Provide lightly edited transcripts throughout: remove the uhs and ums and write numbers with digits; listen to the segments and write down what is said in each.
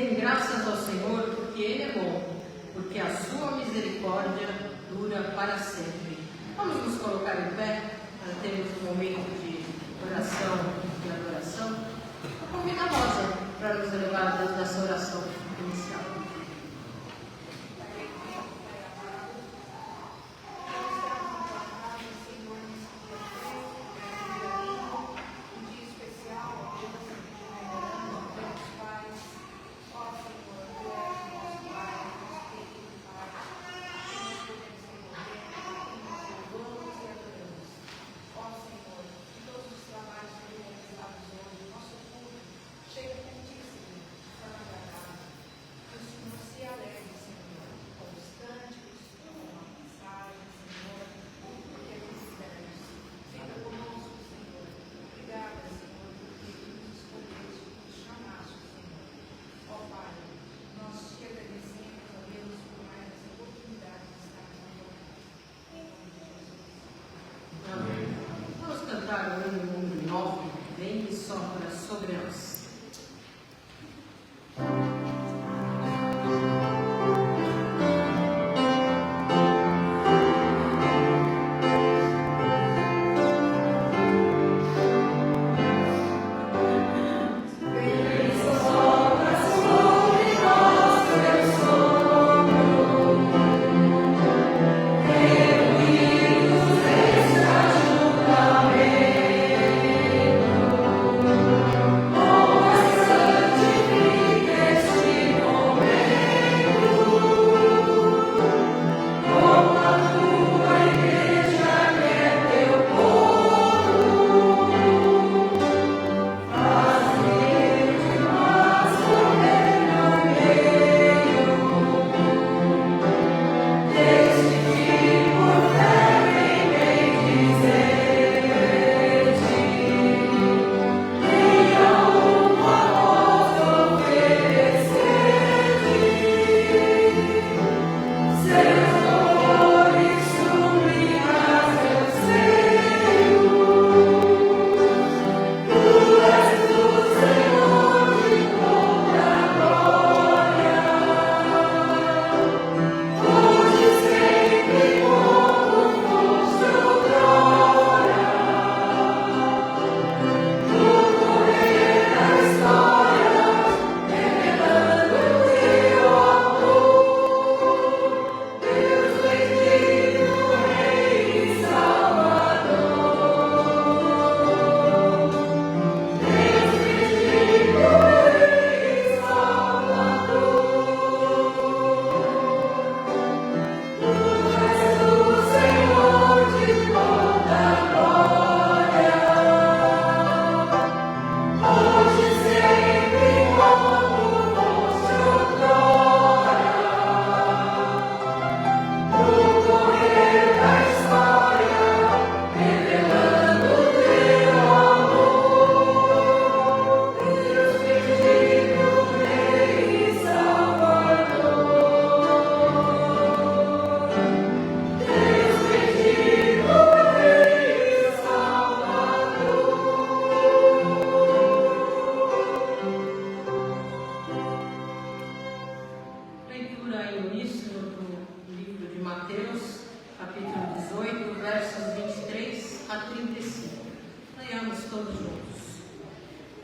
Dêem graças ao Senhor, porque Ele é bom, porque a sua misericórdia dura para sempre. Vamos nos colocar em pé para termos um momento de oração e adoração. Eu convido a Rosa para nos levar dessa oração inicial. Sobre nós.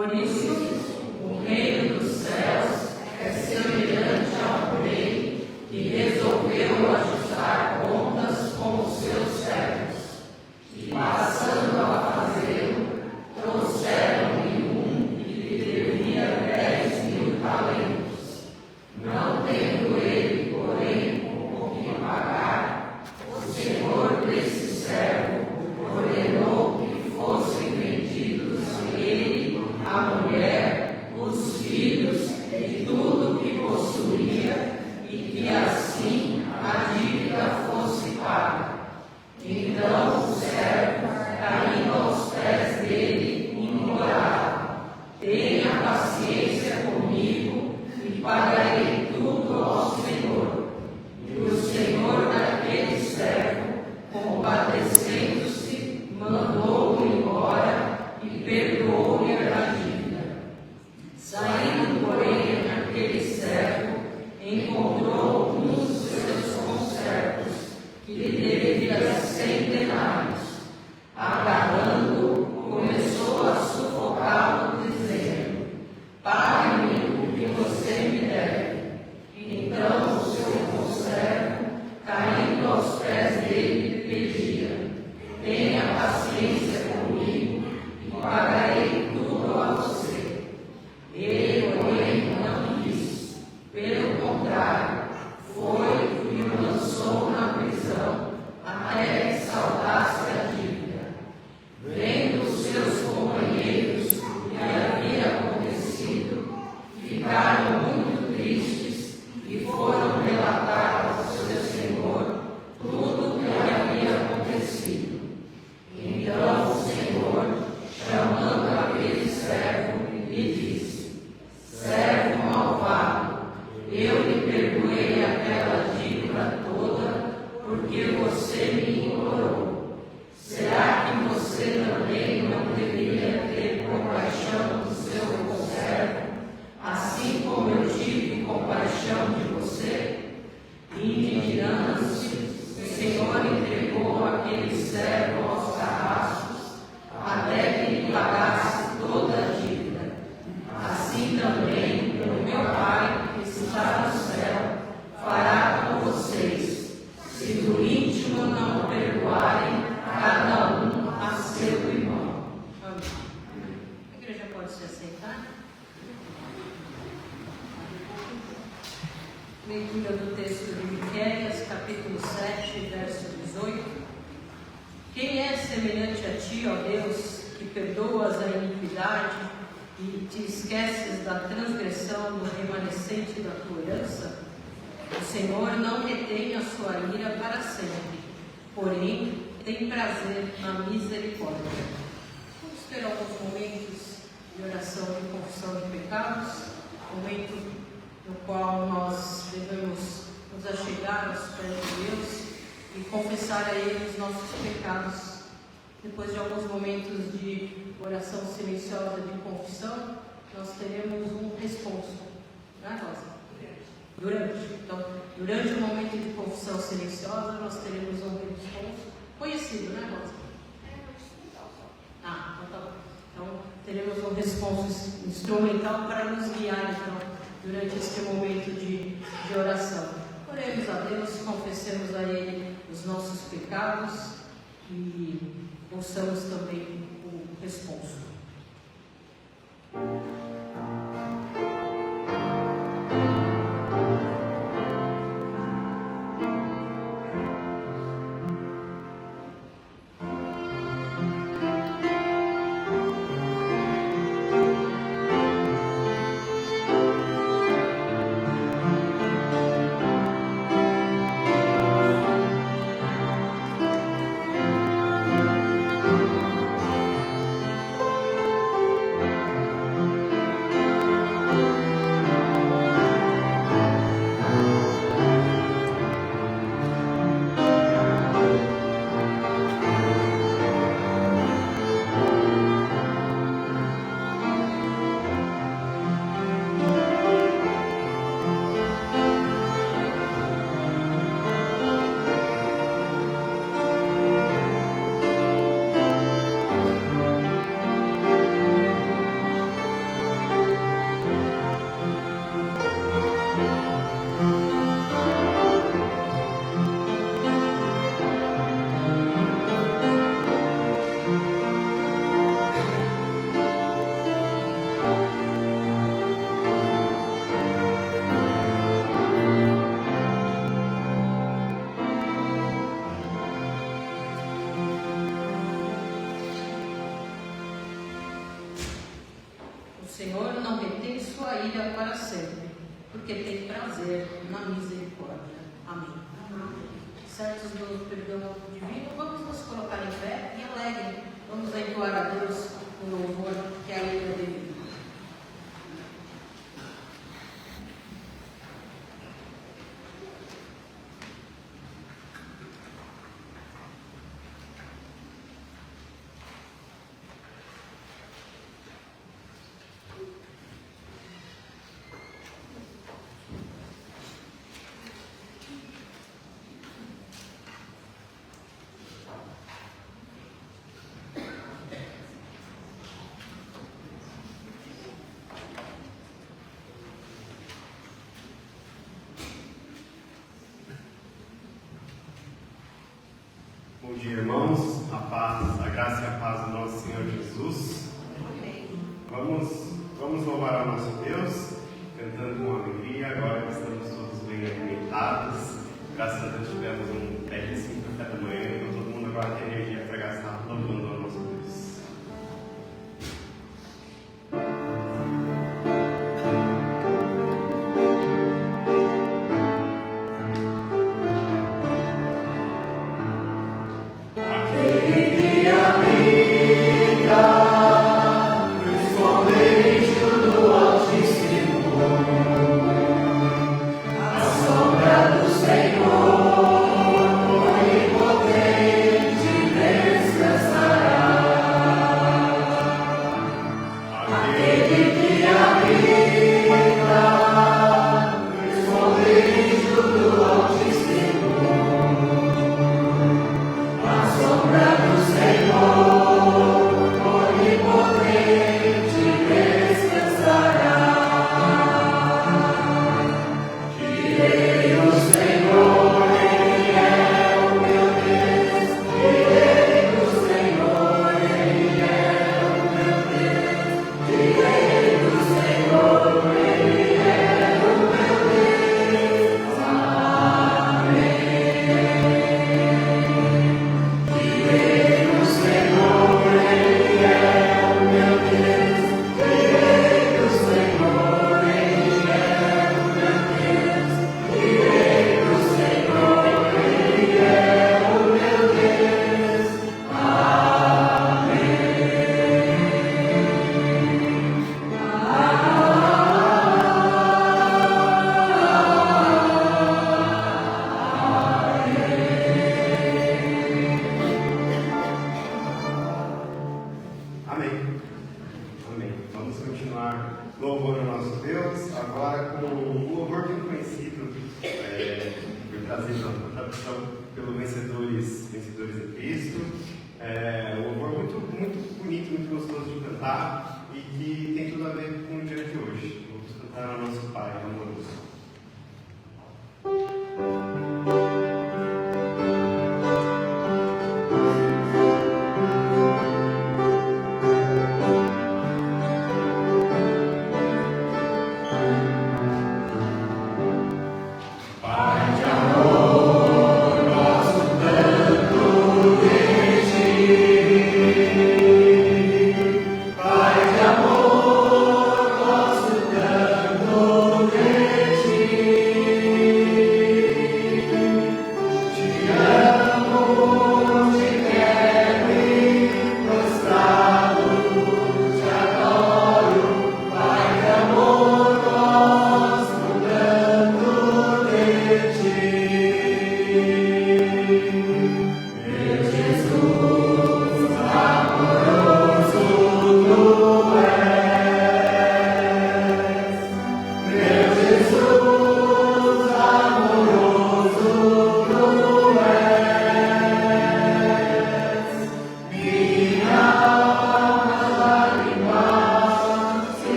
Por isso, o reino dos céus é semelhante a um rei que resolveu ajustar contas com os seus servos. E passando a fazê-lo, trouxeram-lhe um que lhe devia 10.000 talentos. Não tendo ele, porém, com que pagar, o senhor desse servo ordenou que fossem vendidos ele, a mulher semelhante a ti, ó Deus, que perdoas a iniquidade e te esqueces da transgressão do remanescente da tua herança? O Senhor não retém a sua ira para sempre, porém tem prazer na misericórdia. Vamos ter alguns momentos de oração e confissão de pecados, momento no qual nós devemos nos achegar aos pés de Deus e confessar a Ele os nossos pecados. Depois de alguns momentos de oração silenciosa de confissão, nós teremos um responso, né, Rosa? Durante o momento de confissão silenciosa, nós teremos um responso conhecido, né, Rosa? Ah, então tá bom. Então, teremos um responso instrumental para nos guiar, então, durante este momento de oração. Oremos a Deus, confessemos a Ele os nossos pecados e ouçamos também o responso. O Senhor não retém sua ira para sempre, porque tem prazer na misericórdia. Amém. Certos do perdão divino, vamos nos colocar em pé e alegre. Vamos entoar a Deus o louvor que é a ira dele. Bom dia, irmãos. A paz, a graça e a paz do nosso Senhor Jesus. Vamos louvar ao nosso Deus, cantando com alegria. Agora que estamos todos bem alimentados, graças a Deus tivemos um belíssimo café da manhã, então todo mundo agora tem energia para gastar louvando ao nosso Deus. Senhor, onipotente, agora com um louvor bem conhecido, foi trazido na tradução pelo Vencedores em Cristo. Um louvor muito bonito, muito gostoso de cantar e que tem tudo a ver com o dia de hoje. Vamos cantar ao nosso Pai amoroso.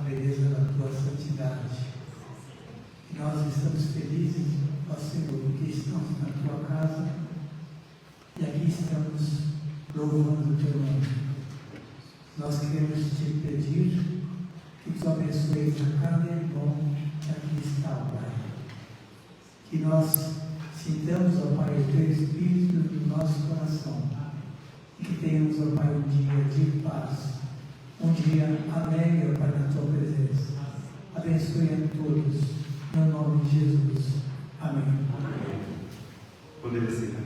beleza da tua santidade. E nós estamos felizes, ó Senhor, porque estamos na tua casa e aqui estamos louvando o teu nome. Nós queremos te pedir que tu abençoes a cada irmão que aqui está, ó Pai. Que nós sintamos, ó Pai, o teu Espírito no nosso coração. E que tenhamos, ó Pai, um dia de paz, um dia alegre, ó Pai, na tua presença. Abençoe a todos, no nome de Jesus. Amém. Amém. Poderia sentar.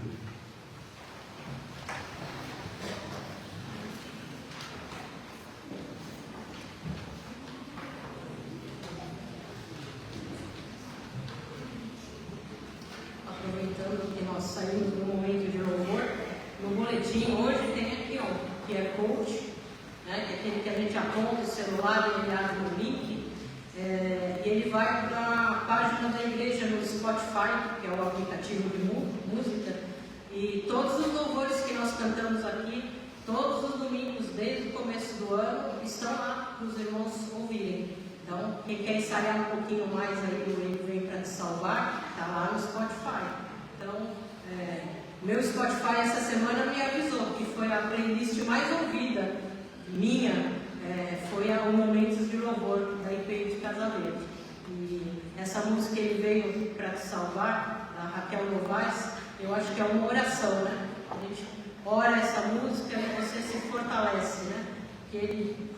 Aproveitando que nós saímos do momento de louvor, no boletim hoje tem aqui, ó, que é coach, né, que é aquele que a gente aponta o celular e ele abre o link, e ele vai para a página da igreja no Spotify, que é o aplicativo de música, e todos os louvores que nós cantamos aqui, todos os domingos, desde o começo do ano, estão lá para os irmãos ouvirem. Então, quem quer ensaiar um pouquinho mais aí, Ele Vem Para Te Salvar, está lá no Spotify. Então, meu Spotify essa semana me avisou que foi a playlist mais ouvida minha, foi o Momentos de Louvor da IPI de Casa Verde. E essa música Ele Veio Para Te Salvar, da Raquel Novaes, eu acho que é uma oração, né? A gente ora essa música e você se fortalece, né? Que Ele,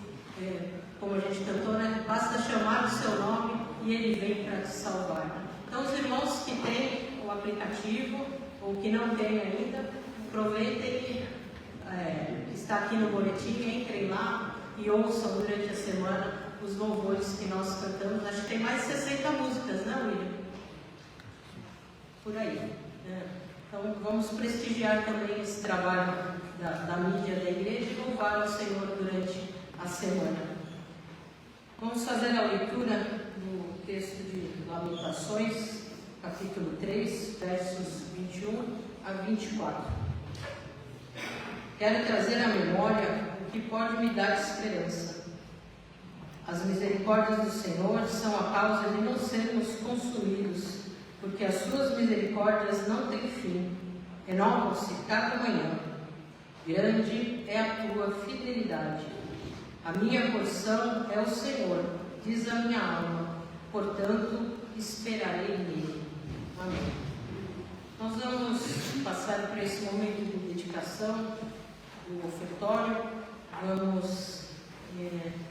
como a gente cantou, né? Basta chamar o seu nome e Ele vem para te salvar. Então, os irmãos que têm o aplicativo ou que não têm ainda, aproveitem que está aqui no boletim, entrem lá e ouçam durante a semana os louvores que nós cantamos. Acho que tem mais de 60 músicas, né, William? Por aí. Então, vamos prestigiar também esse trabalho da mídia da igreja e louvar ao Senhor durante a semana. Vamos fazer a leitura do texto de Lamentações, capítulo 3, versos 21 a 24. Quero trazer à memória o que pode me dar esperança. As misericórdias do Senhor são a causa de não sermos consumidos, porque as suas misericórdias não têm fim, renovam-se cada manhã. Grande é a tua fidelidade. A minha porção é o Senhor, diz a minha alma, portanto esperarei nele. Amém. Nós vamos passar por esse momento de dedicação do ofertório. Vamos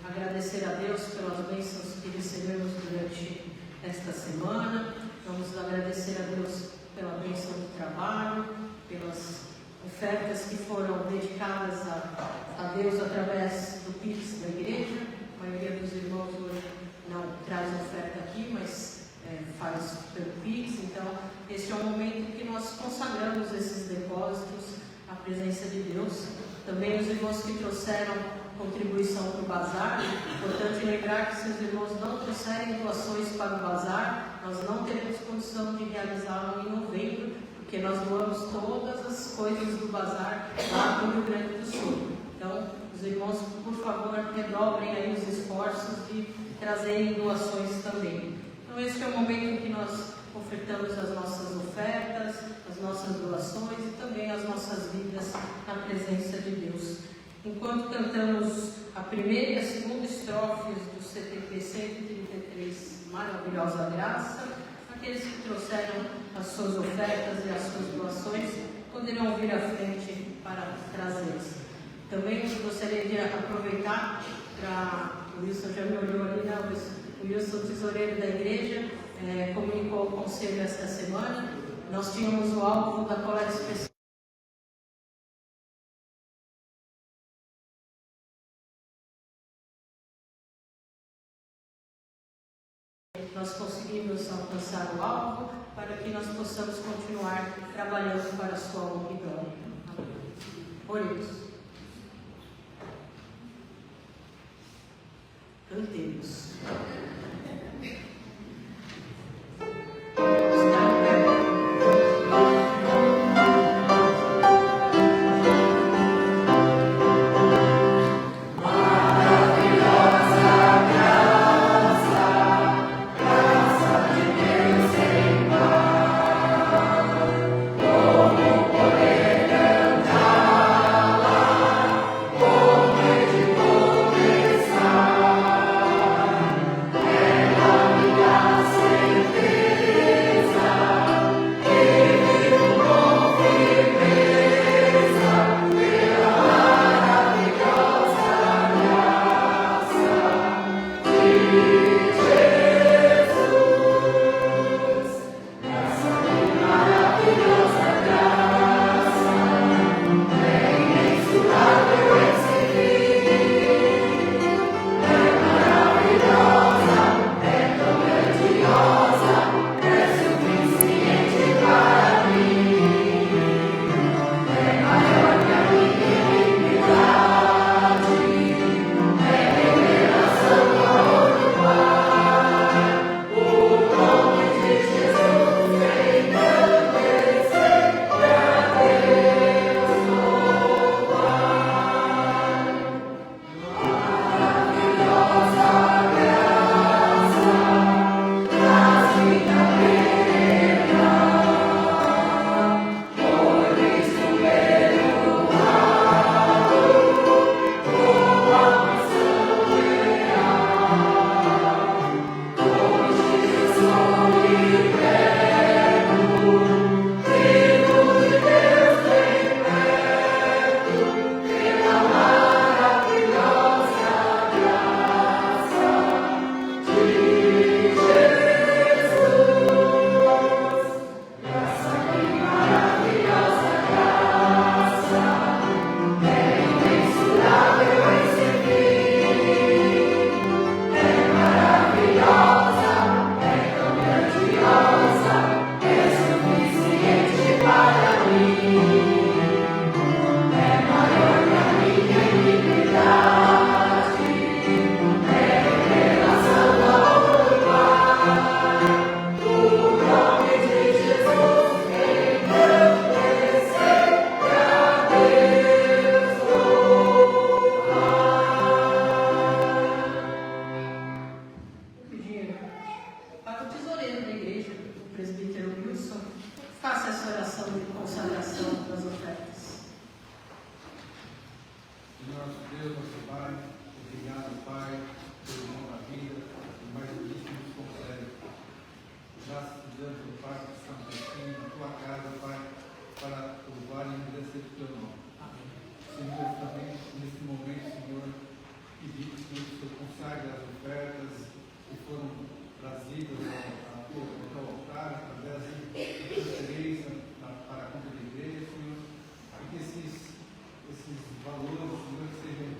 agradecer a Deus pelas bênçãos que recebemos durante esta semana. Vamos agradecer a Deus pela bênção do trabalho, pelas ofertas que foram dedicadas a Deus através do Pix da igreja. A maioria dos irmãos hoje não traz oferta aqui, mas faz pelo Pix. Então, este é um momento que nós consagramos esses depósitos à presença de Deus. Também os irmãos que trouxeram contribuição para o bazar. Importante lembrar que se os irmãos não trouxerem doações para o bazar, nós não teremos condição de realizá-lo em novembro, porque nós doamos todas as coisas do bazar lá no Rio Grande do Sul. Então, os irmãos, por favor, redobrem aí os esforços de trazerem doações também. Então, este é o momento em que nós ofertamos as nossas ofertas, as nossas doações e também as nossas vidas na presença de Deus. Enquanto cantamos a primeira e a segunda estrofes do CTP 133, Maravilhosa Graça, aqueles que trouxeram as suas ofertas e as suas doações poderão vir à frente para trazê-las. Também gostaria de aproveitar para... O Wilson já me olhou ali, né? O Wilson, tesoureiro da igreja, comunicou ao conselho esta semana. Nós tínhamos o alvo da coleta especial. Nós conseguimos alcançar o alvo para que nós possamos continuar trabalhando para a sua honra e glória. Oremos. Cantemos. Maravilhosa graça. Deus, nosso Pai, obrigado, Pai, pelo dom da vida, e mais do que nos concede. Graças te damos, meu Pai, que estamos aqui na tua casa, Pai, para louvar e engrandecer o teu nome. Senhor, também nesse momento, Senhor, pedimos que o Senhor consagre as ofertas que foram trazidas ao teu altar, através da transferência para a conta da igreja, Senhor, e que esses valores, Senhor, sejam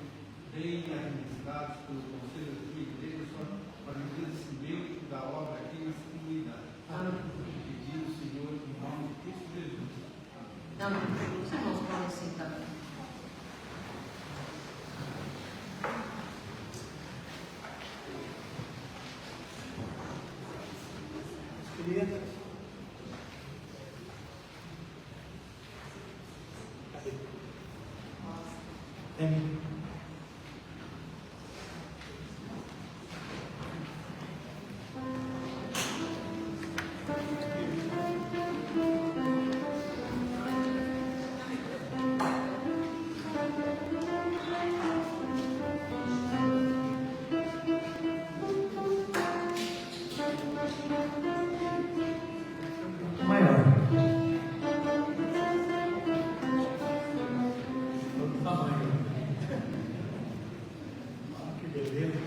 bem administrados pelo conselho da tua igreja, Senhor, para o engrandecimento da obra aqui nessa comunidade. Pedimos, Senhor, em nome de Cristo Jesus. Amém. Os irmãos podem sentar. Querida. Tem. Maior. Todo tamanho. Que beleza.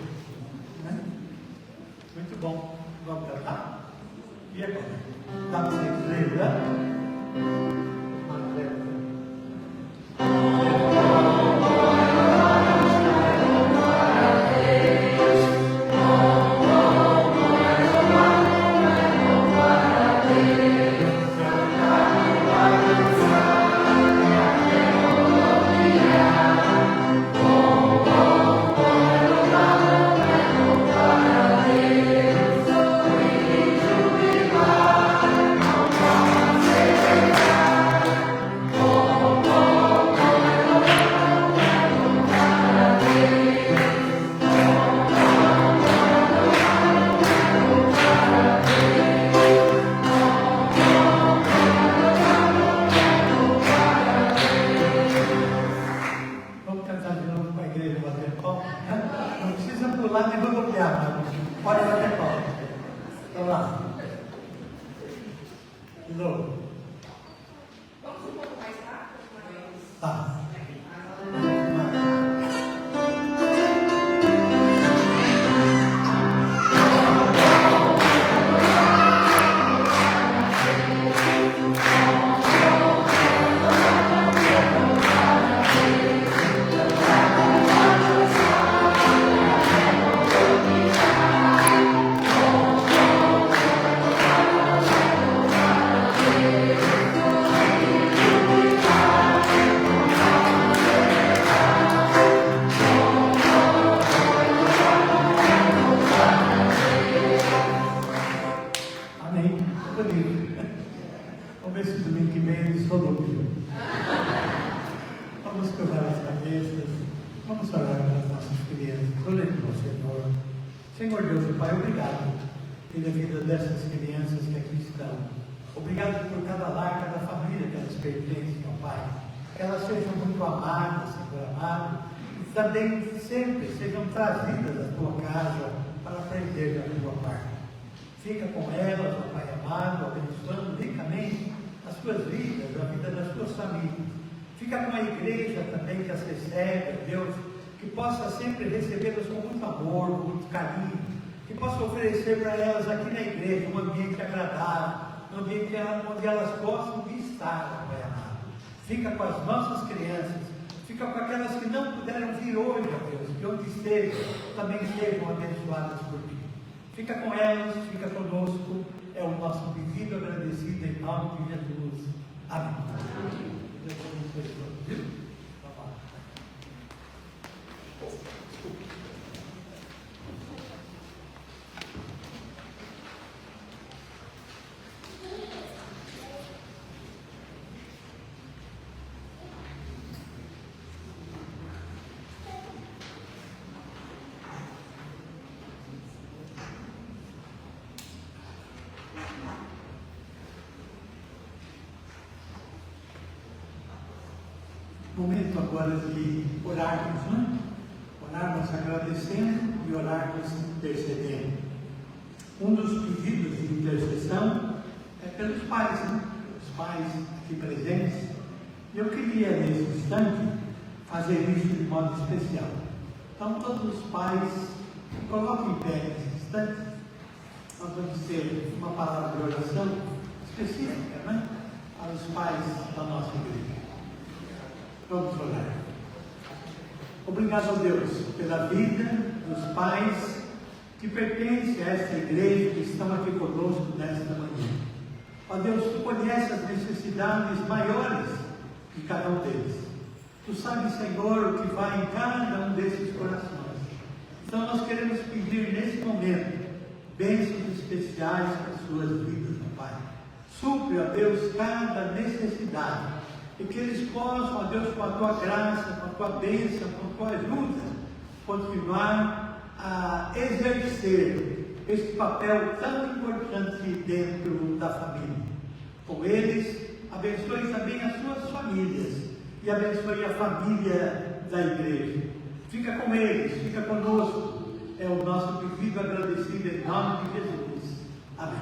Né? Muito bom. Vamos cantar? E agora? Dá para vocês lerem, né? Não precisa pular nem rodopiar, pode bater palma. Vamos lá. De novo. Vamos um pouco mais rápido? Tá. Amém. Bonito. Vamos ver se domingo que vem eles rodopiam. Vamos curvar as cabeças. Vamos orar pelas nossas crianças. Oremos ao Senhor. Senhor Deus e Pai, obrigado pela vida dessas crianças que aqui estão. Obrigado por cada lar, cada família que elas pertencem, ó Pai. Que elas sejam muito amadas, Senhor amado. E também sempre sejam trazidas à tua casa para aprender da tua parte. Fica com elas, ó Pai amado, abençoando ricamente as suas vidas, a vida das suas famílias. Fica com a igreja também que as recebe, Deus, que possa sempre recebê-las com muito amor, com muito carinho, que possa oferecer para elas aqui na igreja um ambiente agradável, um ambiente onde elas possam estar, ó Pai amado. Fica com as nossas crianças, fica com aquelas que não puderam vir hoje, ó Deus, que onde estejam, também sejam abençoadas por ti. Fica com elas, fica conosco, é o nosso pedido agradecido em nome de Jesus. Amém. Deus abençoe todos, viu? Momento agora de orarmos, né? orarmos agradecendo e orarmos intercedendo. Um dos pedidos de intercessão é pelos pais, né? Os pais aqui presentes. E eu queria, nesse instante, fazer isso de modo especial. Então, todos os pais, coloquem em pé nesse instante. Nós vamos ter uma palavra de oração específica, né? Para os pais da nossa igreja. Vamos orar. Obrigado a Deus pela vida dos pais que pertencem a esta igreja, que estão aqui conosco nesta manhã. Ó Deus, Tu conheces as necessidades maiores de cada um deles. Tu sabes, Senhor, o que vai em cada um desses corações. Então nós queremos pedir nesse momento bênçãos especiais para as suas vidas, meu Pai. Supre, ó Deus, cada necessidade. E que eles possam, ó Deus, com a Tua graça, com a Tua bênção, com a Tua ajuda, continuar a exercer esse papel tão importante dentro da família. Com eles, abençoe também as suas famílias e abençoe a família da igreja. Fica com eles, fica conosco. É o nosso pedido agradecido em nome de Jesus. Amém.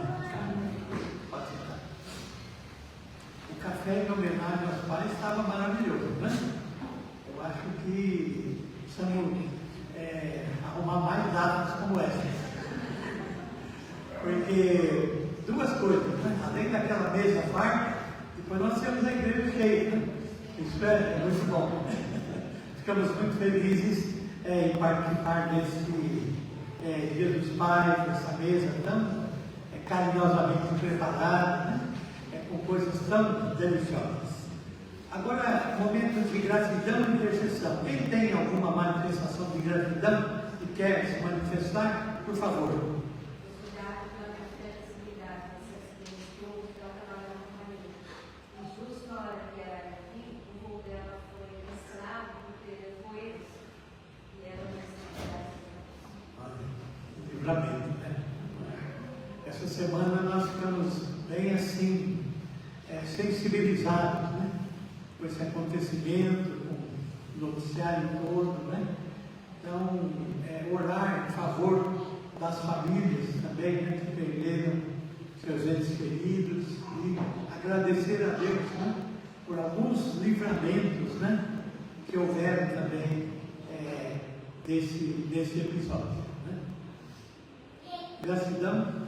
Pode sentar. O café em homenagem aos pais estava maravilhoso, né? Eu acho que precisamos arrumar mais datas como essa. Porque duas coisas, né? Além daquela mesa farta, depois nós temos a igreja cheia, né? Isso é muito bom. Ficamos muito felizes em participar desse Dia dos Pais, dessa mesa tão carinhosamente preparada, né? Com coisas tão deliciosas. Agora, momento de gratidão e intercessão. Quem tem alguma manifestação de gratidão e quer se manifestar, por favor. Obrigado pela flexibilidade, vocês têm pela trabalhar na família. E justo na hora que era aqui, o voo dela foi cancelado porque foi eles. E era uma necessidade. Livramento, né? Essa semana nós ficamos bem assim, sensibilizados, né? Com esse acontecimento, com o noticiário todo, né? Então, orar em favor das famílias também, né? Que perderam seus entes queridos e agradecer a Deus, né? Por alguns livramentos, né? Que houveram também desse episódio, né? Gratidão.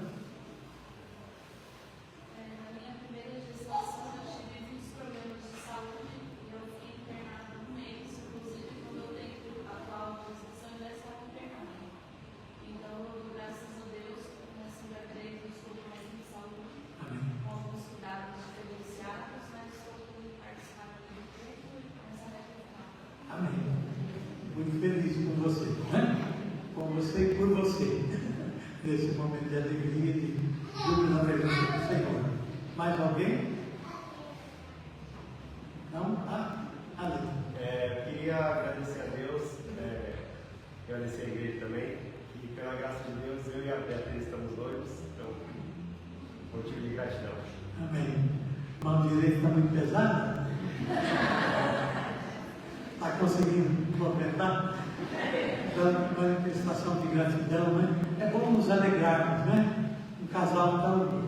Muito feliz com você, né? Com você e por você, nesse momento de alegria e de júbilo na presença do Senhor. Mais alguém? Não? Ali. Queria agradecer a Deus, agradecer a igreja também, que pela graça de Deus eu e a Beatriz estamos noivos, então, motivo de gratidão. Amém. Mão direita está muito pesada? Está conseguindo completar? Dando manifestação de gratidão, né? É bom nos alegrarmos, né? Um casal tão.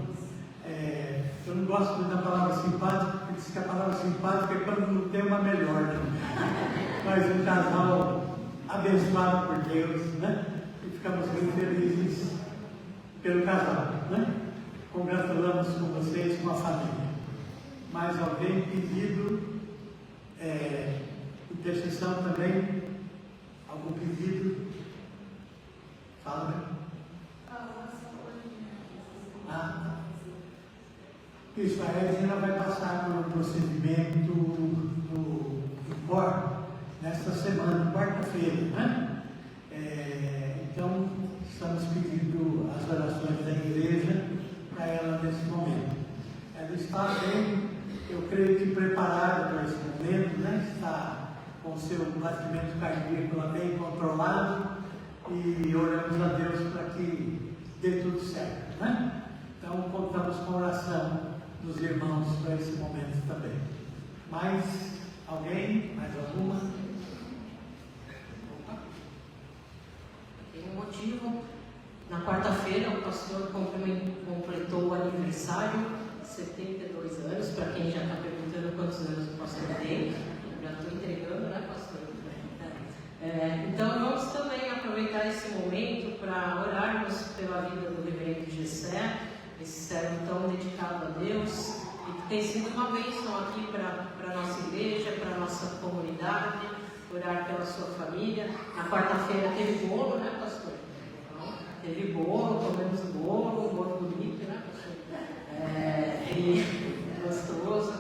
Eu não gosto muito da palavra simpática, porque diz que a palavra simpática é quando não tem uma melhor, né? Mas um casal abençoado por Deus, né? E ficamos muito felizes pelo casal, né? Congratulamos com vocês, com a família. Mais alguém pedido? Intercessão também? Algum pedido? Fala, né? Isso, a Regina vai passar por um procedimento do COR nesta semana, quarta-feira, né? Então, estamos pedindo as orações da igreja para ela nesse momento. Ela está bem, eu creio que preparada para esse momento, né? Está com o seu batimento cardíaco bem controlado e oramos a Deus para que dê tudo certo, né? Então, contamos com a oração dos irmãos para esse momento também. Mais alguém? Mais alguma? pastor completou o aniversário, 72 anos, para quem já está perguntando quantos anos o pastor tem. Já estou entregando, né, pastor? Então, vamos também aproveitar esse momento para orarmos pela vida do reverendo Gessé, esse servo tão dedicado a Deus, e que tem sido uma bênção aqui para a nossa igreja, para a nossa comunidade, orar pela sua família. Na quarta-feira teve bolo, né, pastor? Teve bolo, comemos bolo bonito, né, pastor? E gostoso.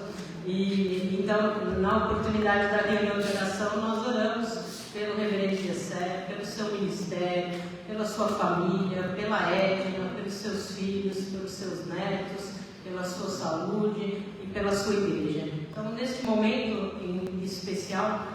E então, na oportunidade da reunião de oração, nós oramos pelo reverendo Gessé, pelo seu ministério, pela sua família, pela Edna, pelos seus filhos, pelos seus netos, pela sua saúde e pela sua igreja. Então, neste momento em especial,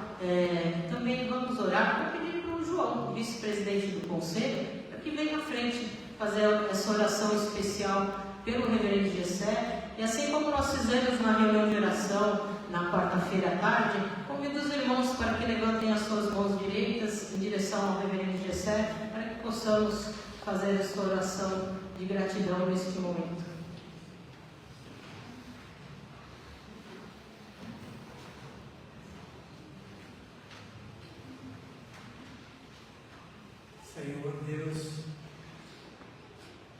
também vamos orar para pedir para o João, vice-presidente do conselho, para que venha à frente fazer essa oração especial pelo reverendo Gessé. E assim como nós fizemos na reunião de oração na quarta-feira à tarde, convido os irmãos para que levantem as suas mãos direitas em direção ao reverendo Gessé, para que possamos fazer esta oração de gratidão neste momento. Senhor Deus,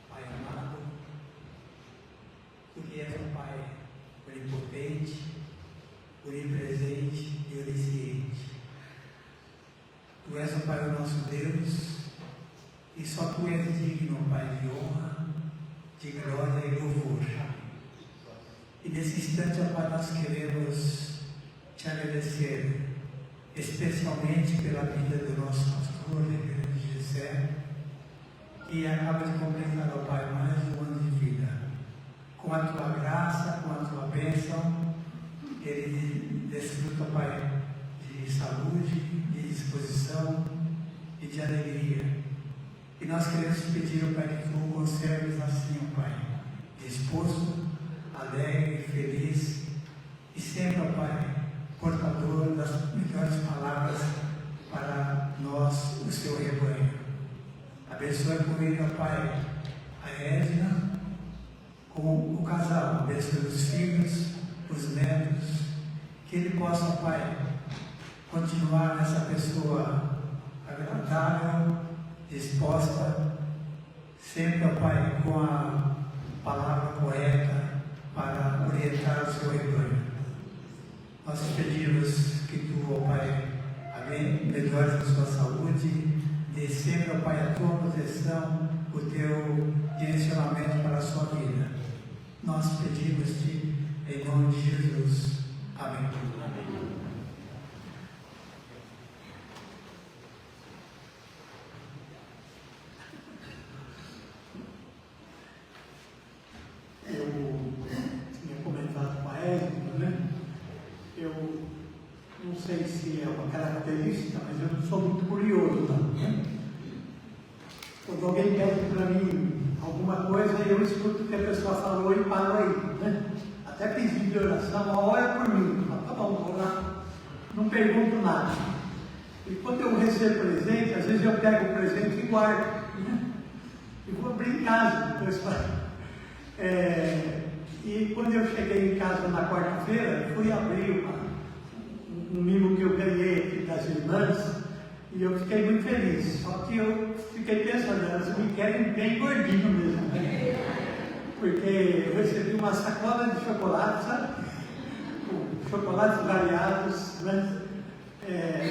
Pai amado, Tu que és um Pai onipotente, onipresente e onisciente. Tu és o Pai, o nosso Deus, e só Tu és digno, Pai, de honra, de glória e louvor. E nesse instante, ó Pai, nós queremos Te agradecer, especialmente pela vida do nosso pastor, reverendo Gessé, que acaba de completar, ó Pai, mais um ano de vida. Com a Tua graça, com a Tua bênção, ele desfruta, Pai, de saúde, de disposição e de alegria. E nós queremos te pedir, Pai, que Tu o conserves assim, Pai, disposto, alegre, feliz e sempre, Pai, portador das melhores palavras para nós, o Seu rebanho. Abençoe com ele, Pai, a Edna, com o casal, abençoe os filhos, os netos, que ele possa, Pai, continuar nessa pessoa agradável, disposta, sempre, Pai, com a palavra correta para orientar o seu rebanho. Nós te pedimos que Tu, Pai, amém, melhores a sua saúde, dê sempre, Pai, a Tua proteção, o Teu direcionamento para a sua vida. Nós pedimos-te em nome de Jesus. Amém. Eu tinha comentado com a Edna, né? Eu não sei se é uma característica, mas eu não sou muito curioso, não, né? Quando alguém pede para mim alguma coisa, eu escuto o que a pessoa falou e paro aí, né? Até pedir de oração, ora por mim. Tá bom, vou lá. Não pergunto nada. E quando eu recebo presente, às vezes eu pego o presente e guardo, né? E vou abrir em casa depois. E quando eu cheguei em casa na quarta-feira, fui abrir um mimo que eu ganhei aqui das irmãs, e eu fiquei muito feliz. Só que eu fiquei pensando, elas me querem bem gordinho mesmo, né? Porque eu recebi uma sacola de chocolate, sabe? Com chocolates variados, né?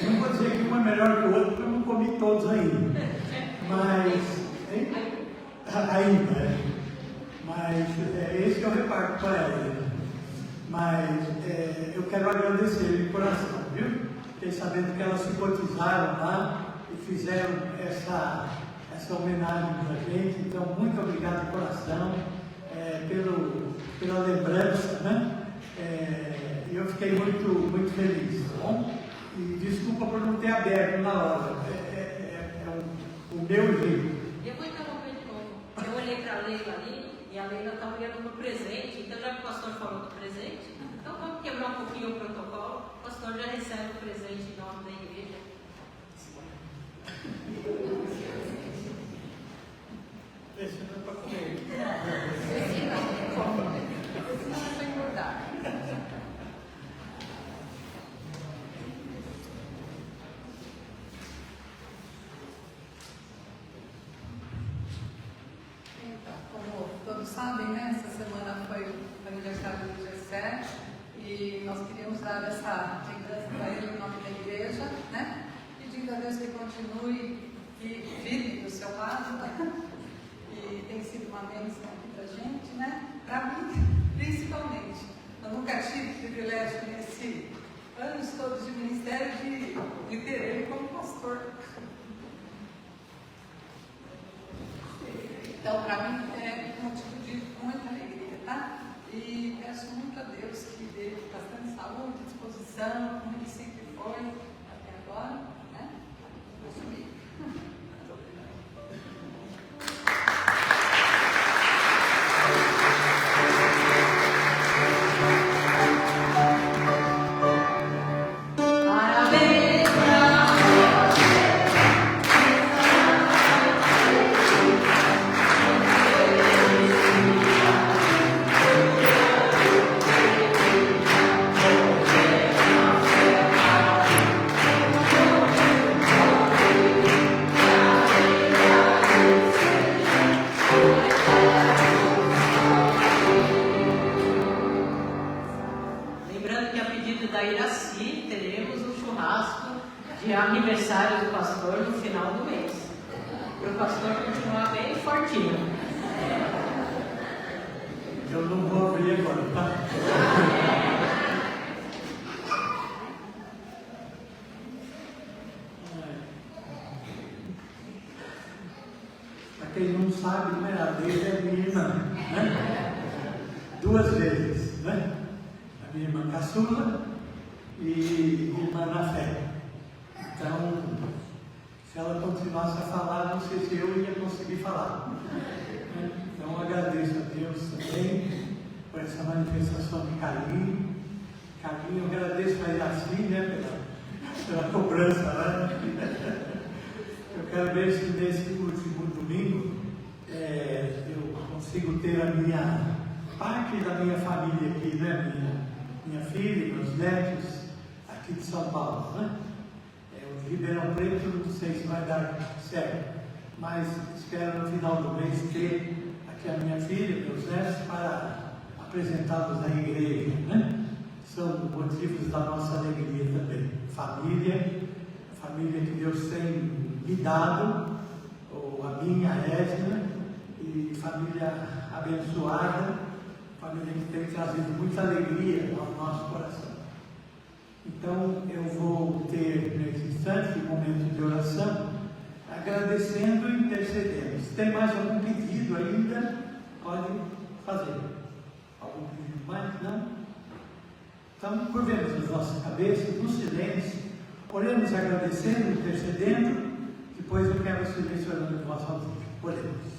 Não vou dizer que um é melhor que o outro, porque eu não comi todos ainda. Mas, mas esse eu reparto para ela. Mas eu quero agradecer de coração, viu? Fiquei sabendo que elas se cotizaram lá e fizeram essa homenagem para a gente. Então, muito obrigado de coração pela lembrança, né? Eu fiquei muito feliz, tá bom? E desculpa por não ter aberto na hora. O meu jeito. Eu vou interromper de novo. Eu olhei para a Leila ali e a Leila está olhando no presente. Então, já que o pastor falou do presente, então vamos quebrar um pouquinho o protocolo. O pastor já recebe o presente em nome da igreja. Esse não é para comer. fé, e nós queríamos dar essa lembrança para ele em nome da igreja, né? Pedindo a Deus que continue firme do seu lado, né? E tem sido uma bênção aqui para a gente, né? Para mim, principalmente. Eu nunca tive o privilégio nesse anos todos de ministério de ter ele como pastor. Então, para mim, é motivo de muita alegria, tá? E peço muito a Deus que dê bastante saúde, disposição, como ele sempre foi até agora, né? Vou subir. Lembrando que a pedido da Iraci, teremos um churrasco de aniversário do pastor no final do mês. Para o pastor continuar bem fortinho. Eu não vou abrir agora, tá? Para quem não sabe, né, a Deise é minha irmã, né? 2 vezes, né? A minha irmã caçula e irmã na fé. Então, se ela continuasse a falar, não sei se eu ia conseguir falar. Então, agradeço a Deus também por essa manifestação de carinho. Eu agradeço a Iraci, né, pela cobrança, né? Eu quero ver se nesse último domingo eu consigo ter a minha parte da minha família aqui, né? Minha filha, meus netos, aqui de São Paulo, né? O Ribeirão Preto, não sei se vai dar certo, mas espero no final do mês ter aqui a minha filha, meus netos, para apresentá-los à igreja, né? São motivos da nossa alegria também. Família que Deus tem me dado, a minha, a Edna, e família abençoada, família que tem trazido muita alegria ao nosso coração. Então, eu vou ter, nesse instante, um momento de oração, agradecendo e intercedendo. Se tem mais algum pedido ainda, pode fazer. Algum pedido mais? Não? Então, curvemos as nossas cabeças, no silêncio, oremos agradecendo, intercedendo, depois eu quero o silêncio orando de voz alta. Oremos.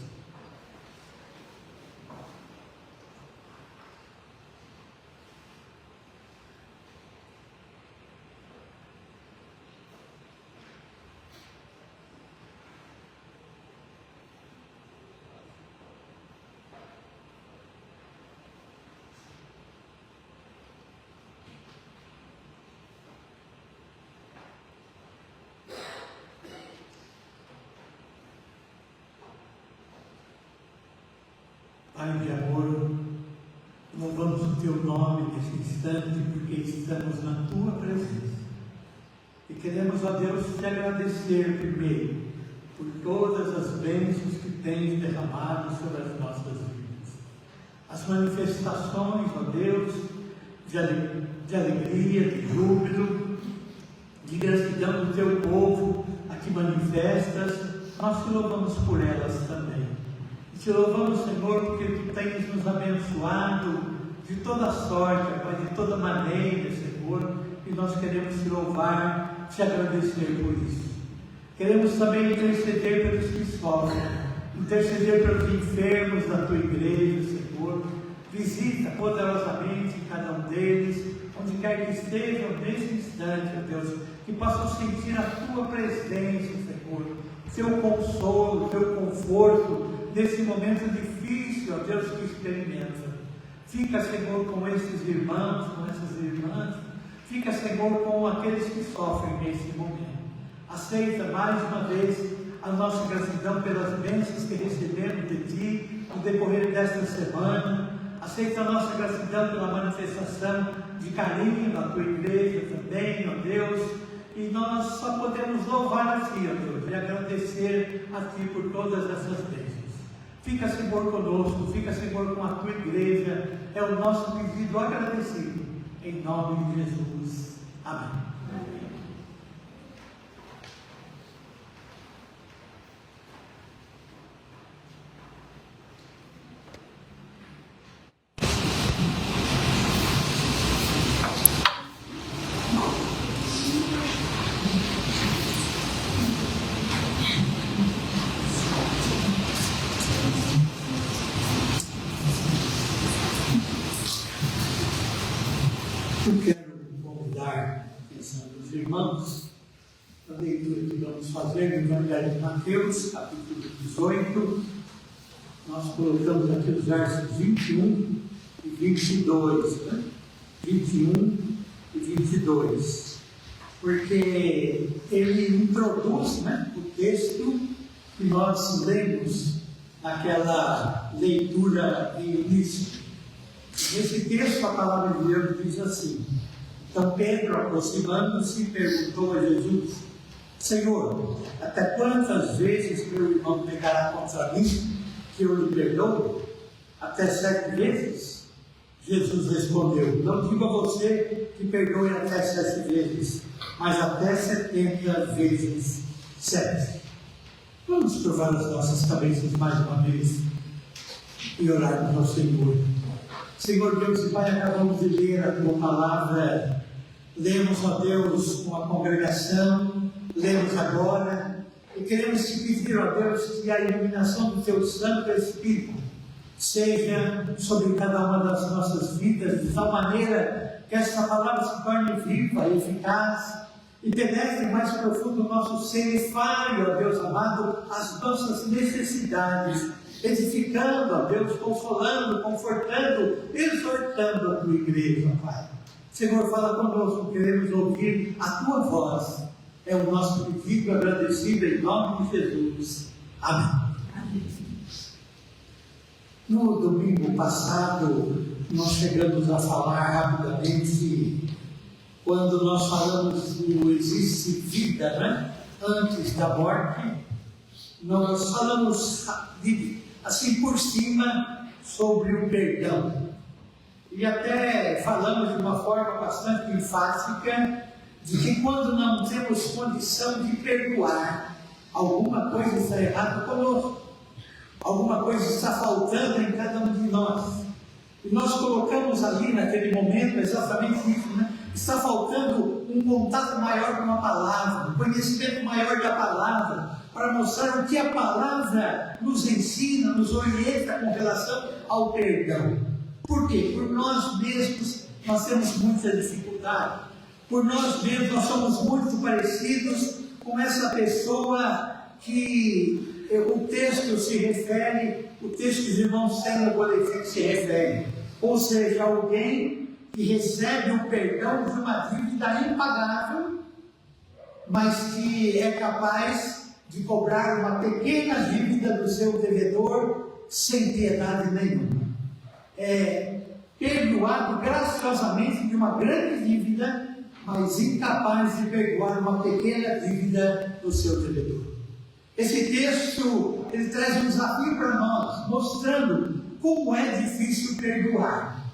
Pai de amor, louvamos o Teu nome nesse instante, porque estamos na Tua presença. E queremos, ó Deus, te agradecer primeiro por todas as bênçãos que Tens derramado sobre as nossas vidas. As manifestações, ó Deus, de alegria, de júbilo, de gratidão do Teu povo, a que manifestas, nós te louvamos por elas também. Te louvamos, Senhor, porque Tu tens nos abençoado de toda sorte, Pai, de toda maneira, Senhor, e nós queremos Te louvar, Te agradecer por isso. Queremos também interceder pelos que sofrem, interceder pelos enfermos da Tua igreja, Senhor. Visita poderosamente cada um deles, onde quer que estejam nesse instante, ó Deus, que possam sentir a Tua presença, Senhor, Teu consolo, Teu conforto, nesse momento difícil, ó Deus, que experimenta. Fica, Senhor, com esses irmãos, com essas irmãs. Fica, Senhor, com aqueles que sofrem nesse momento. Aceita mais uma vez a nossa gratidão pelas bênçãos que recebemos de Ti no decorrer desta semana. Aceita a nossa gratidão pela manifestação de carinho da tua igreja também, ó Deus. E nós só podemos louvar a Ti, ó Deus, e agradecer a Ti por todas essas bênçãos. Fica, Senhor, conosco, fica, Senhor, com a Tua igreja. É o nosso pedido agradecido. Em nome de Jesus. Amém. Eu quero convidar os irmãos a leitura que vamos fazer no Evangelho de Mateus, capítulo 18. Nós colocamos aqui os versos 21 e 22, né? 21 e 22, porque ele introduz, né, o texto que nós lemos naquela leitura de início. Nesse texto, a palavra de Deus diz assim: então Pedro, aproximando-se, perguntou a Jesus: Senhor, até quantas vezes meu irmão pecará contra mim, que eu lhe perdoo? Até 7 vezes? Jesus respondeu: não digo a você que perdoe até 7 vezes, mas até 70 vezes 7. Vamos curvar as nossas cabeças mais uma vez e orarmos ao Senhor. Senhor Deus e Pai, acabamos de ler a Tua palavra, lemos, ó Deus, com a congregação, lemos agora, e queremos te pedir, ó Deus, que a iluminação do Teu Santo Espírito seja sobre cada uma das nossas vidas, de tal maneira que essa palavra se torne viva e eficaz, e penetre mais profundo o nosso ser e fale, ó Deus amado, as nossas necessidades, edificando, ó Deus, consolando, confortando, exortando a Tua igreja, Pai. Senhor, fala conosco, queremos ouvir a Tua voz. É o nosso pedido agradecido em nome de Jesus. Amém. No domingo passado, nós chegamos a falar rapidamente, quando nós falamos do existe vida, né? Antes da morte, nós falamos assim por cima sobre o perdão. E até falamos de uma forma bastante enfática de que quando não temos condição de perdoar, alguma coisa está errada conosco, alguma coisa está faltando em cada um de nós. E nós colocamos ali naquele momento exatamente isso, né? Está faltando um contato maior com a palavra, um conhecimento maior da palavra, para mostrar o que a palavra nos ensina, nos orienta com relação ao perdão. Por quê? Por nós mesmos nós temos muita dificuldade. Por nós mesmos nós somos muito parecidos com essa pessoa que o texto se refere, o texto de irmão Célio Boletim se refere. Ou seja, alguém que recebe o perdão de uma dívida impagável, mas que é capaz de cobrar uma pequena dívida do seu devedor sem piedade nenhuma. É perdoado graciosamente de uma grande dívida, mas incapaz de perdoar uma pequena dívida do seu devedor. Esse texto, ele traz um desafio para nós, mostrando como é difícil perdoar.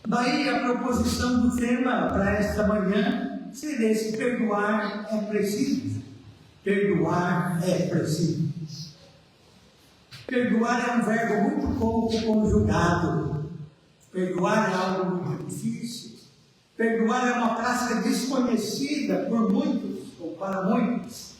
Daí a proposição do tema para esta manhã seria esse: perdoar é preciso. Perdoar é preciso. Perdoar é um verbo muito pouco conjugado. Perdoar é algo muito difícil. Perdoar é uma prática desconhecida por muitos, ou para muitos.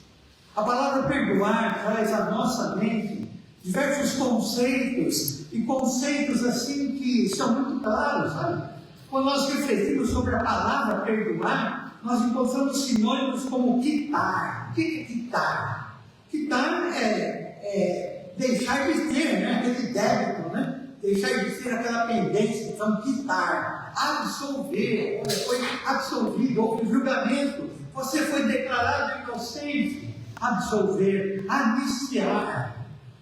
A palavra perdoar traz à nossa mente diversos conceitos, e conceitos assim que são muito claros, sabe? Quando nós refletimos sobre a palavra perdoar, nós encontramos sinônimos como quitar. O que é quitar? Quitar é deixar de ter, né? Aquele débito, né? Deixar de ter aquela pendência. Então, quitar, absolver. Foi absolvido, houve julgamento, você foi declarado inocente. Absolver, anistiar.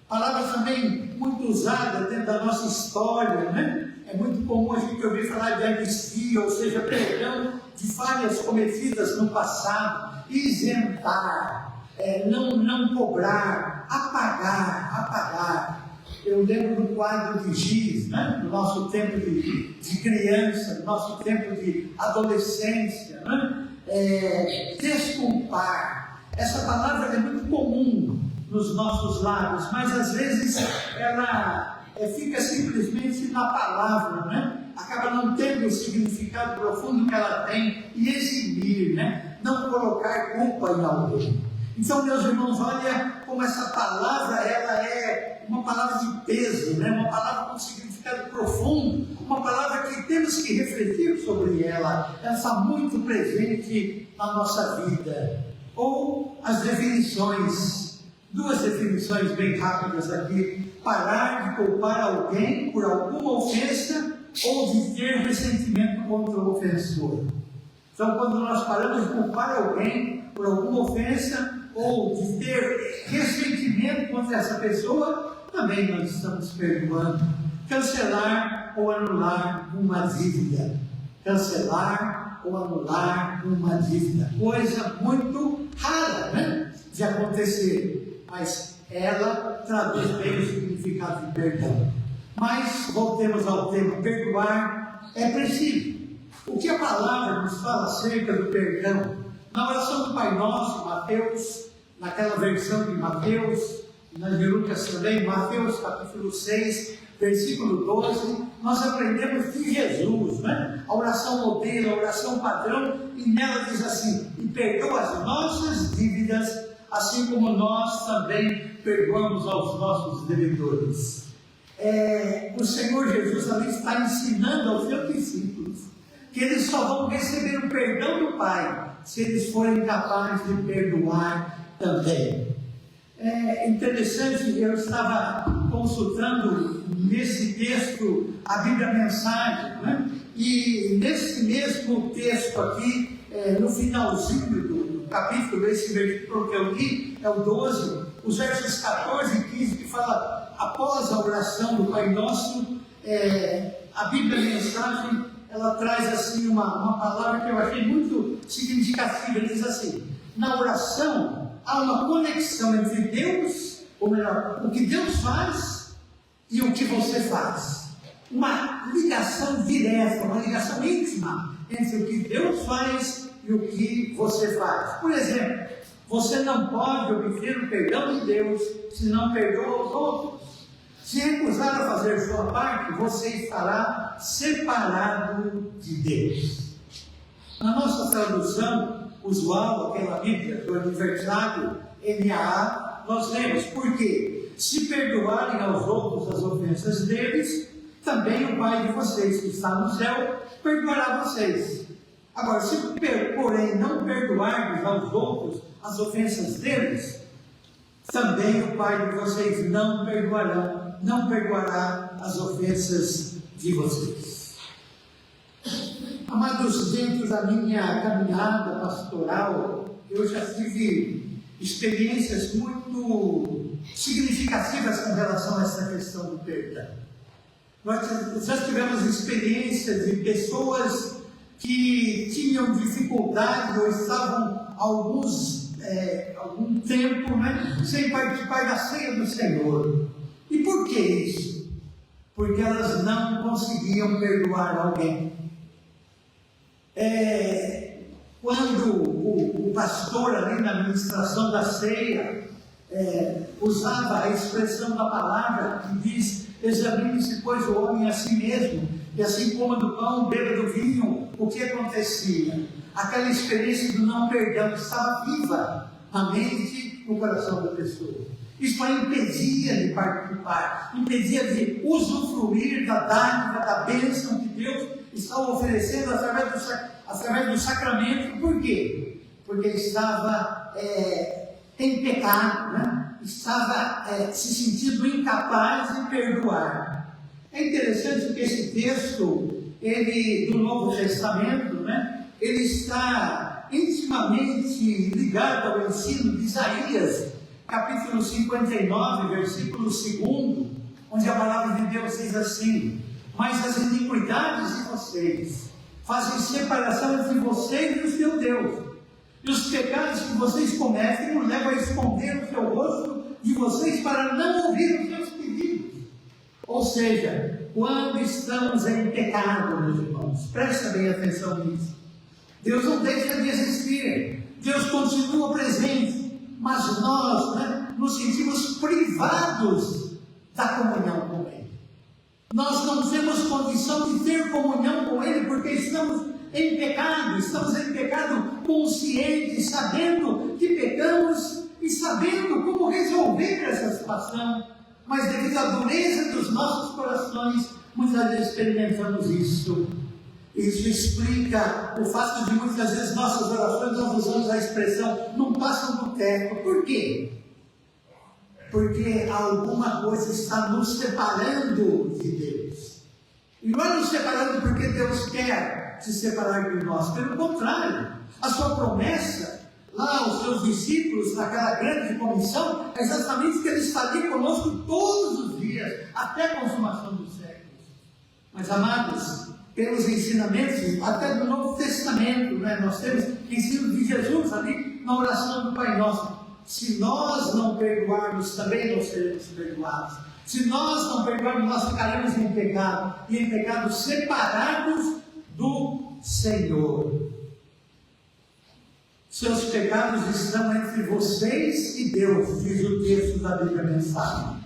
Palavra também muito usada dentro da nossa história, né? É muito comum a gente ouvir falar de anistia, ou seja, perdão de falhas cometidas no passado, isentar, não cobrar, apagar. Eu lembro do quadro de Giz, né? No nosso tempo de criança, no nosso tempo de adolescência, né? Desculpar. Essa palavra é muito comum nos nossos lábios, mas às vezes ela fica simplesmente na palavra, né? Acaba não tendo o significado profundo que ela tem, e eximir, né? Não colocar culpa em alguém. Então, meus irmãos, olha como essa palavra, ela é uma palavra de peso, né? Uma palavra com significado profundo, uma palavra que temos que refletir sobre ela. Ela está muito presente na nossa vida. Ou as definições, duas definições bem rápidas aqui: parar de culpar alguém por alguma ofensa ou de ter ressentimento contra o ofensor. Então, quando nós paramos de culpar alguém por alguma ofensa ou de ter ressentimento contra essa pessoa, também nós estamos perdoando. Cancelar ou anular uma dívida. Cancelar ou anular uma dívida. Coisa muito rara, né, de acontecer, mas ela traduz bem o significado de perdão. Mas voltemos ao tema: perdoar é preciso. O que a palavra nos fala acerca do perdão? Na oração do Pai Nosso, Mateus, naquela versão de Mateus, nas de Lucas também, Mateus capítulo 6, versículo 12, nós aprendemos de Jesus, né? A oração modelo, a oração padrão, e nela diz assim: e perdoa as nossas dívidas, assim como nós também perdoamos aos nossos devedores. O Senhor Jesus ali está ensinando aos seus discípulos que eles só vão receber o perdão do Pai se eles forem capazes de perdoar também. É interessante, eu estava consultando nesse texto a Bíblia Mensagem, né? E nesse mesmo texto aqui, no finalzinho do capítulo, esse versículo que eu li, é o 12, os versos 14 e 15, que fala, após a oração do Pai Nosso, a Bíblia Mensagem, ela traz assim uma palavra que eu achei muito significativa. Ele diz assim: na oração há uma conexão entre Deus, ou melhor, o que Deus faz e o que você faz. Uma ligação direta, uma ligação íntima entre o que Deus faz e o que você faz. Por exemplo, você não pode obter o perdão de Deus se não perdoa os outros. Se recusar a fazer sua parte, você estará separado de Deus. Na nossa tradução usual, aquela Bíblia do aniversário NAA, nós lemos: porque se perdoarem aos outros as ofensas deles, também o Pai de vocês que está no céu perdoará vocês. Agora, se porém não perdoarmos aos outros as ofensas deles, também o Pai de vocês não perdoará as ofensas de vocês. Amados, dentro da minha caminhada pastoral, eu já tive experiências muito significativas com relação a essa questão do perdão. Nós já tivemos experiências de pessoas que tinham dificuldade ou estavam algum tempo, né, sem participar da ceia do Senhor. E por que isso? Porque elas não conseguiam perdoar alguém. Quando o pastor ali na administração da ceia usava a expressão da palavra que diz: examine-se, pois, o homem a si mesmo, e assim coma do pão, beba do vinho. O que acontecia? Aquela experiência do não perdão estava viva na mente e no coração da pessoa. Isso a impedia de participar, impedia de usufruir da dádiva, da bênção que Deus está oferecendo através do sacramento. Por quê? Porque estava em pecado, né? Estava se sentindo incapaz de perdoar. É interessante que esse texto, ele, do Novo Testamento, né, ele está intimamente ligado ao ensino de Isaías, capítulo 59, versículo 2, onde a palavra de Deus diz assim: mas as iniquidades de vocês fazem separação entre vocês e o seu Deus, e os pecados que vocês cometem os levam a esconder o seu rosto de vocês para não ouvir os seus pedidos. Ou seja, quando estamos em pecado, meus irmãos, presta bem atenção nisso, Deus não deixa de existir, Deus continua presente, mas nós nos sentimos privados da comunhão com Ele. Nós não temos condição de ter comunhão com Ele porque estamos em pecado consciente, sabendo que pecamos e sabendo como resolver essa situação, mas devido à dureza dos nossos corações, muitas vezes experimentamos isso. Isso explica o fato de muitas vezes nossas orações, nós usamos a expressão, não passam do teto. Por quê? Porque alguma coisa está nos separando de Deus. E não é nos separando porque Deus quer se separar de nós. Pelo contrário, a sua promessa, lá aos seus discípulos, naquela grande comissão, é exatamente que Ele estaria conosco todos os dias, até a consumação dos séculos. Mas, amados, pelos ensinamentos, até do Novo Testamento, nós temos ensino de Jesus ali na oração do Pai Nosso. Se nós não perdoarmos, também nós seremos perdoados. Se nós não perdoarmos, nós ficaremos em pecado, e em pecado separados do Senhor. Seus pecados estão entre vocês e Deus, diz o texto da Bíblia Mensagem.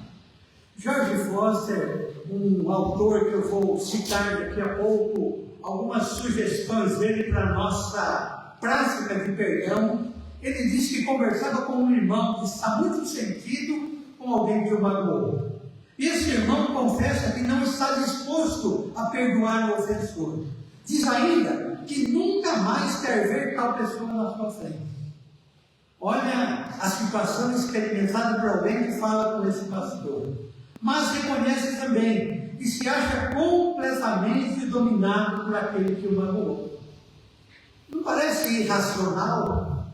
George Foster, um autor que eu vou citar daqui a pouco, algumas sugestões dele para a nossa prática de perdão. Ele disse que conversava com um irmão que está muito sentido com alguém que o magoou. E esse irmão confessa que não está disposto a perdoar o ofensor. Diz ainda que nunca mais quer ver tal pessoa na sua frente. Olha a situação experimentada por alguém que fala com esse pastor. Mas reconhece também que se acha completamente dominado por aquele que o magoou. Não parece irracional?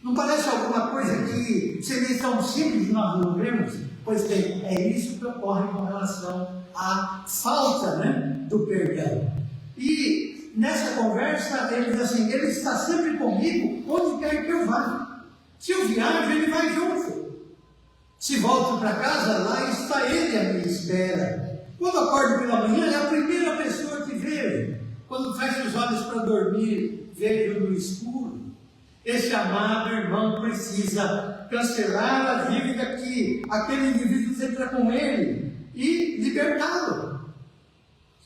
Não parece alguma coisa que seria tão simples de nós resolvermos? Pois bem, é isso que ocorre com relação à falta do perdão. E nessa conversa ele diz assim: Ele está sempre comigo onde quer que eu vá. Se eu viajo, Ele vai junto. Se volto para casa, lá está Ele à minha espera. Quando acordo pela manhã, é a primeira pessoa que vejo. Quando fecho os olhos para dormir, vejo no escuro. Esse amado irmão precisa cancelar a dívida que aquele indivíduo tem para com ele e libertá-lo.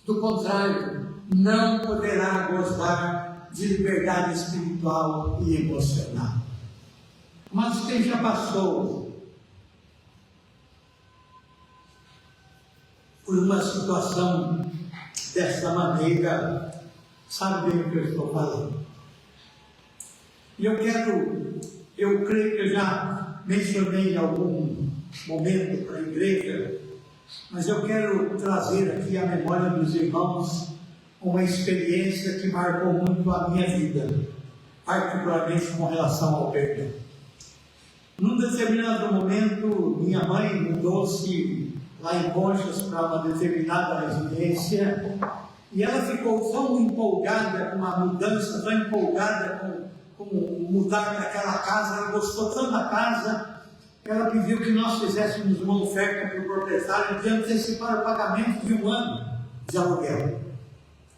Do contrário, não poderá gozar de liberdade espiritual e emocional. Mas quem já passou por uma situação dessa maneira, sabe bem o que eu estou falando. E eu creio que eu já mencionei em algum momento para a igreja, mas eu quero trazer aqui à memória dos irmãos uma experiência que marcou muito a minha vida, particularmente com relação ao perdão. Num determinado momento, minha mãe mudou-se lá em Conchas para uma determinada residência, e ela ficou tão empolgada com a mudança, tão empolgada com mudar para aquela casa, ela gostou tanto da casa, ela pediu que nós fizéssemos uma oferta para o proprietário de antecipar o pagamento de 1 ano de aluguel.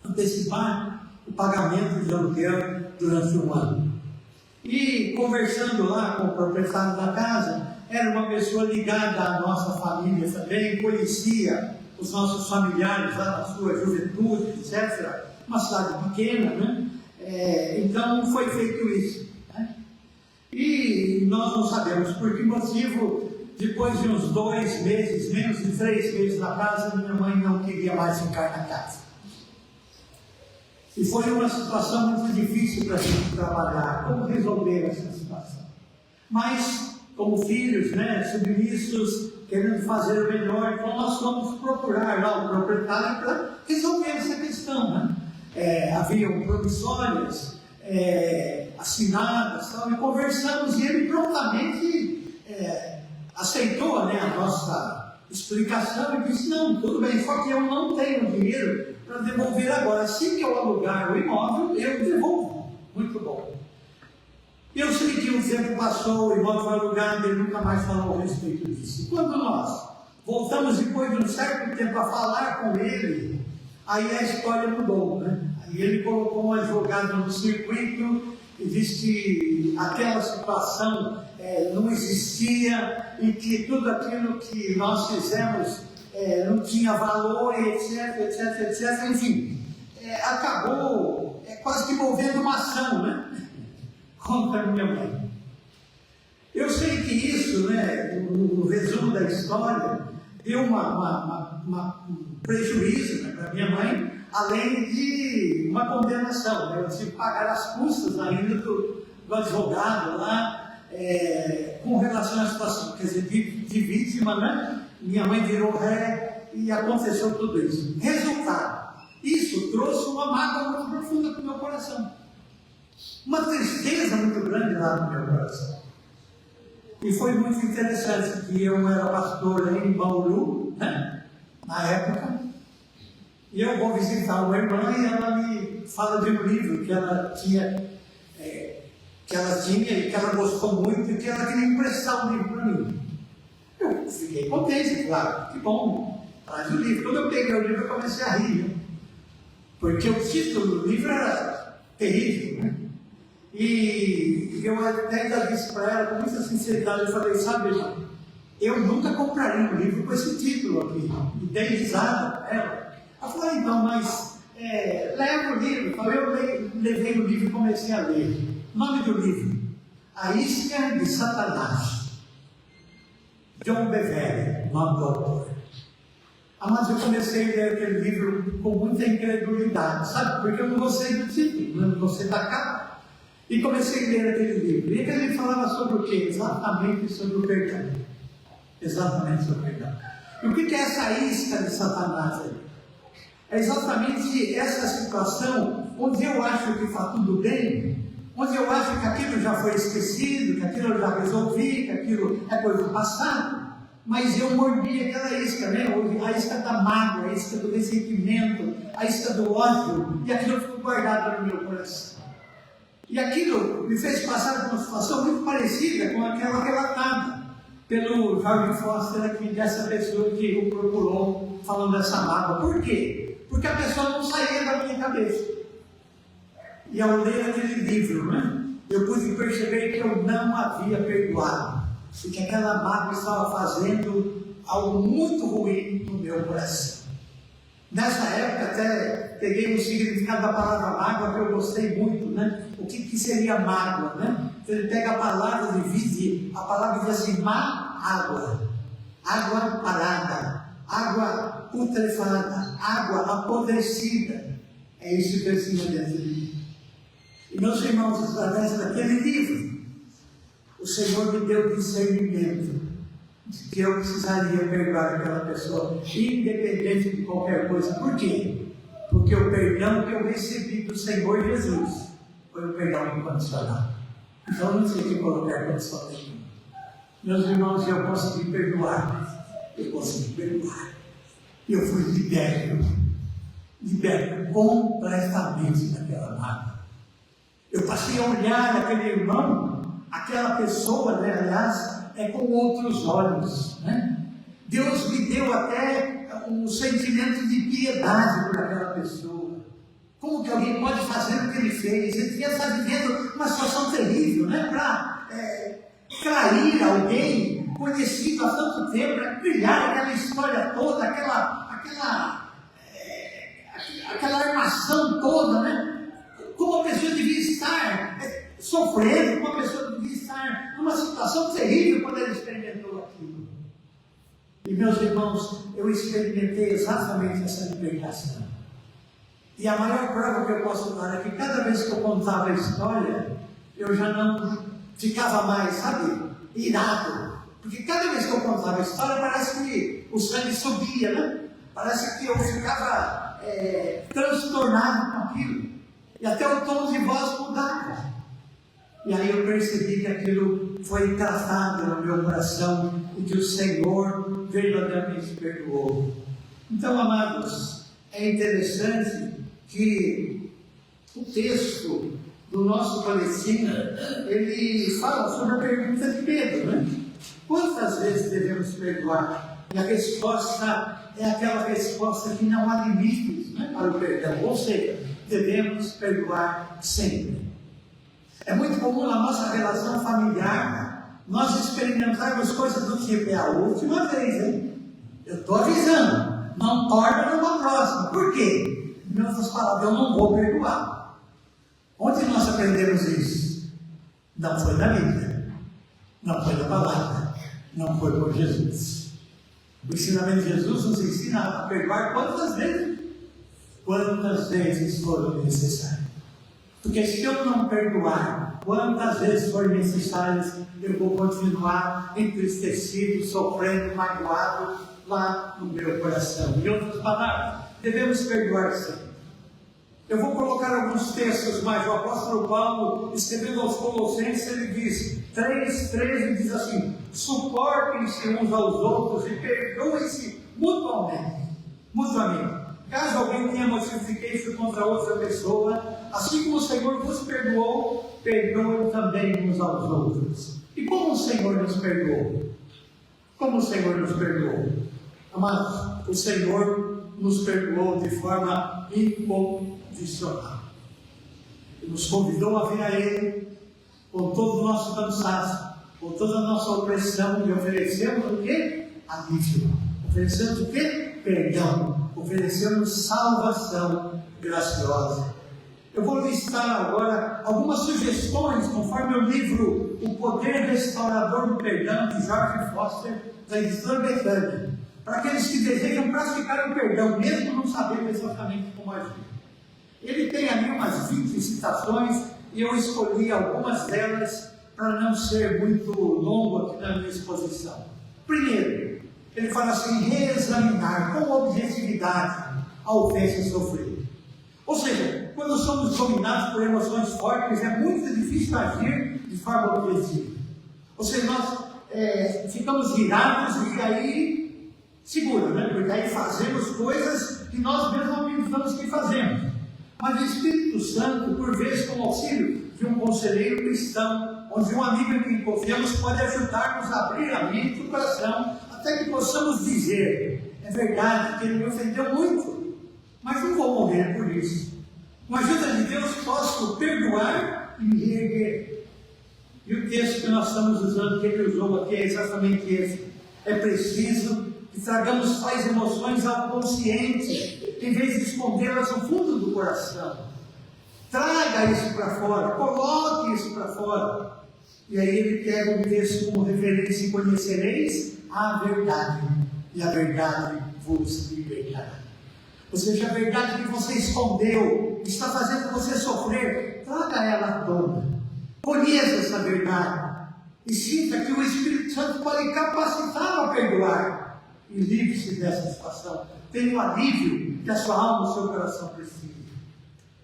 Antecipar o pagamento de aluguel durante 1 ano. E conversando lá com o proprietário da casa, era uma pessoa ligada à nossa família também, conhecia os nossos familiares lá na sua juventude, etc. Uma cidade pequena, então foi feito isso. E nós não sabemos por que motivo, depois de uns 2 meses, menos de 3 meses na casa, minha mãe não queria mais ficar na casa. E foi uma situação muito difícil para a gente trabalhar, como resolver essa situação. Mas, como filhos, submissos, querendo fazer o melhor, então nós fomos procurar lá o proprietário para resolver essa questão. Haviam promissórias assinadas, e conversamos, e ele prontamente aceitou, né, a nossa explicação e disse, não, tudo bem, só que eu não tenho dinheiro para devolver agora. Assim que eu alugar o imóvel, eu devolvo. Muito bom. Eu sei que o tempo passou, o imóvel foi alugado, ele nunca mais falou a respeito disso. E quando nós voltamos depois de um certo tempo a falar com ele, aí a história mudou, né? Aí ele colocou um advogado no circuito e disse que aquela situação não existia e que tudo aquilo que nós fizemos não tinha valor, etc, etc, etc. Enfim, acabou quase que movendo uma ação, né? Contra a minha mãe. Eu sei que isso, né, no resumo da história, deu um prejuízo, né, para minha mãe, além de uma condenação. Né? Eu tive que pagar as custas ainda do advogado lá, com relação à situação. Quer dizer, de vítima, né? Minha mãe virou ré e aconteceu tudo isso. Resultado, isso trouxe uma mágoa muito profunda para o meu coração. Uma tristeza muito grande lá no meu coração. E foi muito interessante que eu era pastor em Bauru, né, na época, e eu vou visitar uma irmã e ela me fala de um livro que ela tinha e que ela gostou muito e que ela queria emprestar um livro para mim. Eu fiquei contente, claro, que bom, traz o livro. Quando eu peguei o livro eu comecei a rir, né, porque o título do livro era terrível, né? E eu até ainda disse para ela, com muita sinceridade, eu falei, sabe, irmã, eu nunca compraria um livro com esse título aqui. E dei risada para ela. Ela falou, então, mas leva o livro. Eu levei o livro e comecei a ler. O nome do livro, A Isca de Satanás. John Bevere, nome do autor. Mas eu comecei a ler aquele livro com muita incredulidade, sabe? Porque eu não gostei do título, não gostei da capa. E comecei a ler aquele livro. E aquele livro falava sobre o quê? Exatamente sobre o perdão. Exatamente sobre o perdão. E o que é essa isca de Satanás aí? É exatamente essa situação onde eu acho que está tudo bem, onde eu acho que aquilo já foi esquecido, que aquilo eu já resolvi, que aquilo é coisa do passado, mas eu mordi aquela isca, né? A isca da mágoa, a isca do ressentimento, a isca do ódio, e aquilo ficou guardado no meu coração. E aquilo me fez passar por uma situação muito parecida com aquela relatada pelo Jorge Foster aqui, dessa pessoa que o procurou falando dessa mágoa. Por quê? Porque a pessoa não saía da minha cabeça. E ao ler aquele livro, né, eu pude perceber que eu não havia perdoado. E que aquela mágoa estava fazendo algo muito ruim no meu coração. Nessa época até peguei o significado da palavra mágoa que eu gostei muito, né? O que seria mágoa, né? Ele pega a palavra, divide, a palavra diz assim, água, água parada, água putrefada, água apodrecida. É isso que eu ensino dentro de mim. E meus irmãos, através daquele livro, o Senhor me deu discernimento de que eu precisaria perdoar aquela pessoa, independente de qualquer coisa. Por quê? Porque o perdão que eu recebi do Senhor Jesus foi o perdão incondicional. Então eu não sei que colocar condição nenhuma. Meus irmãos, eu consegui perdoar. Eu consegui perdoar. E eu fui liberto completamente daquela mágoa. Eu passei a olhar aquele irmão, aquela pessoa, né, aliás, com outros olhos, né? Deus me deu até um sentimento de piedade por aquela pessoa. Como que alguém pode fazer o que ele fez? Ele devia estar vivendo uma situação terrível, né? Para trair alguém conhecido há tanto tempo, para criar aquela história toda, aquela armação toda, né? Como a pessoa devia estar sofrendo, como a pessoa devia estar numa situação terrível quando ele experimentou aquilo. E meus irmãos, eu experimentei exatamente essa libertação. E a maior prova que eu posso dar é que cada vez que eu contava a história, eu já não ficava mais, sabe, irado. Porque cada vez que eu contava a história, parece que o sangue subia, né? Parece que eu ficava transtornado com aquilo. E até o tom de voz mudava. E aí eu percebi que aquilo foi tratada no meu coração e que o Senhor verdadeiramente perdoou. Então, amados, é interessante que o texto do nosso boletim, ele fala sobre a pergunta de Pedro, né? Quantas vezes devemos perdoar? E a resposta é aquela resposta que não há limites, né, para o perdão, ou seja, devemos perdoar sempre. É muito comum na nossa relação familiar nós experimentarmos coisas do tipo: é a última vez, hein? Eu estou avisando, não torna numa próxima. Por quê? Em outras palavras, eu não vou perdoar. Onde nós aprendemos isso? Não foi na Bíblia, não foi na palavra, não foi por Jesus. O ensinamento de Jesus nos ensina a perdoar quantas vezes? Quantas vezes for necessário. Porque se eu não perdoar, quantas vezes for necessárias, eu vou continuar entristecido, sofrendo, magoado lá no meu coração. Em outras palavras, devemos perdoar sempre. Eu vou colocar alguns textos, mas o apóstolo Paulo, escrevendo aos Colossenses, ele diz, 3:13, diz assim: suportem-se uns aos outros e perdoem-se mutuamente. Caso alguém tenha motivo de queixa contra outra pessoa, assim como o Senhor vos perdoou, perdoem também uns aos outros. E como o Senhor nos perdoou? Como o Senhor nos perdoou? Amados, o Senhor nos perdoou de forma incondicional. Ele nos convidou a vir a Ele com todo o nosso cansaço, com toda a nossa opressão, e oferecemos o quê? Alívio. Oferecemos o quê? Perdão. Oferecemos salvação graciosa. Eu vou listar agora algumas sugestões, conforme o livro O Poder Restaurador do Perdão, de George Foster, da editora Bethânia, para aqueles que desejam praticar o perdão, mesmo não sabendo exatamente como agir. Ele tem ali umas 20 citações, e eu escolhi algumas delas para não ser muito longo aqui na minha exposição. Primeiro, ele fala assim: reexaminar com objetividade a ofensa sofrida. Ou seja, quando somos dominados por emoções fortes, é muito difícil agir de forma objetiva. Ou seja, nós ficamos irados e aí segura, né? Porque aí fazemos coisas que nós mesmos não pensamos que fazemos. Mas o Espírito Santo, por vezes, com o auxílio de um conselheiro cristão, ou de um amigo em quem confiamos, pode ajudar-nos a abrir a mente e o coração, até que possamos dizer: é verdade que ele me ofendeu muito, mas não vou morrer por isso. Com a ajuda de Deus, posso perdoar e me reerguer. E o texto que nós estamos usando, que ele usou aqui, é exatamente esse. É preciso que tragamos tais emoções ao consciente, em vez de escondê-las no fundo do coração. Traga isso para fora, coloque isso para fora. E aí ele pega o texto como referência: e conhecereis a verdade, e a verdade vos libertará. Ou seja, a verdade que você escondeu, está fazendo você sofrer, traga ela à tona. Conheça essa verdade e sinta que o Espírito Santo pode capacitá-lo a perdoar. E livre-se dessa situação. Tenha o alívio que a sua alma e o seu coração precisam.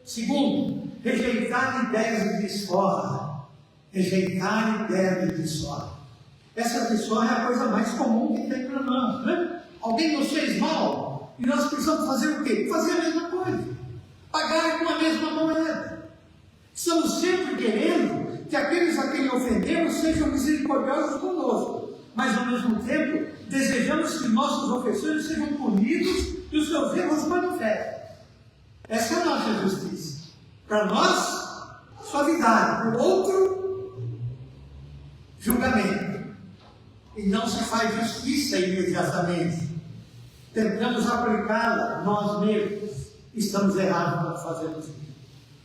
Segundo, rejeitar ideias de desforra. Rejeitar ideias de desforra. Essa desforra é a coisa mais comum que tem para nós, né? Alguém nos fez mal e nós precisamos fazer o quê? Fazer a mesma coisa. Pagar com a mesma moeda. Estamos sempre querendo que aqueles a quem ofendemos sejam misericordiosos conosco, mas ao mesmo tempo desejamos que nossos ofensores sejam punidos e os seus erros manifestem. Essa é a nossa justiça. Para nós, suavidade. Para o outro, julgamento. E não se faz justiça imediatamente. Tentamos aplicá-la nós mesmos. Estamos errados quando fazemos isso.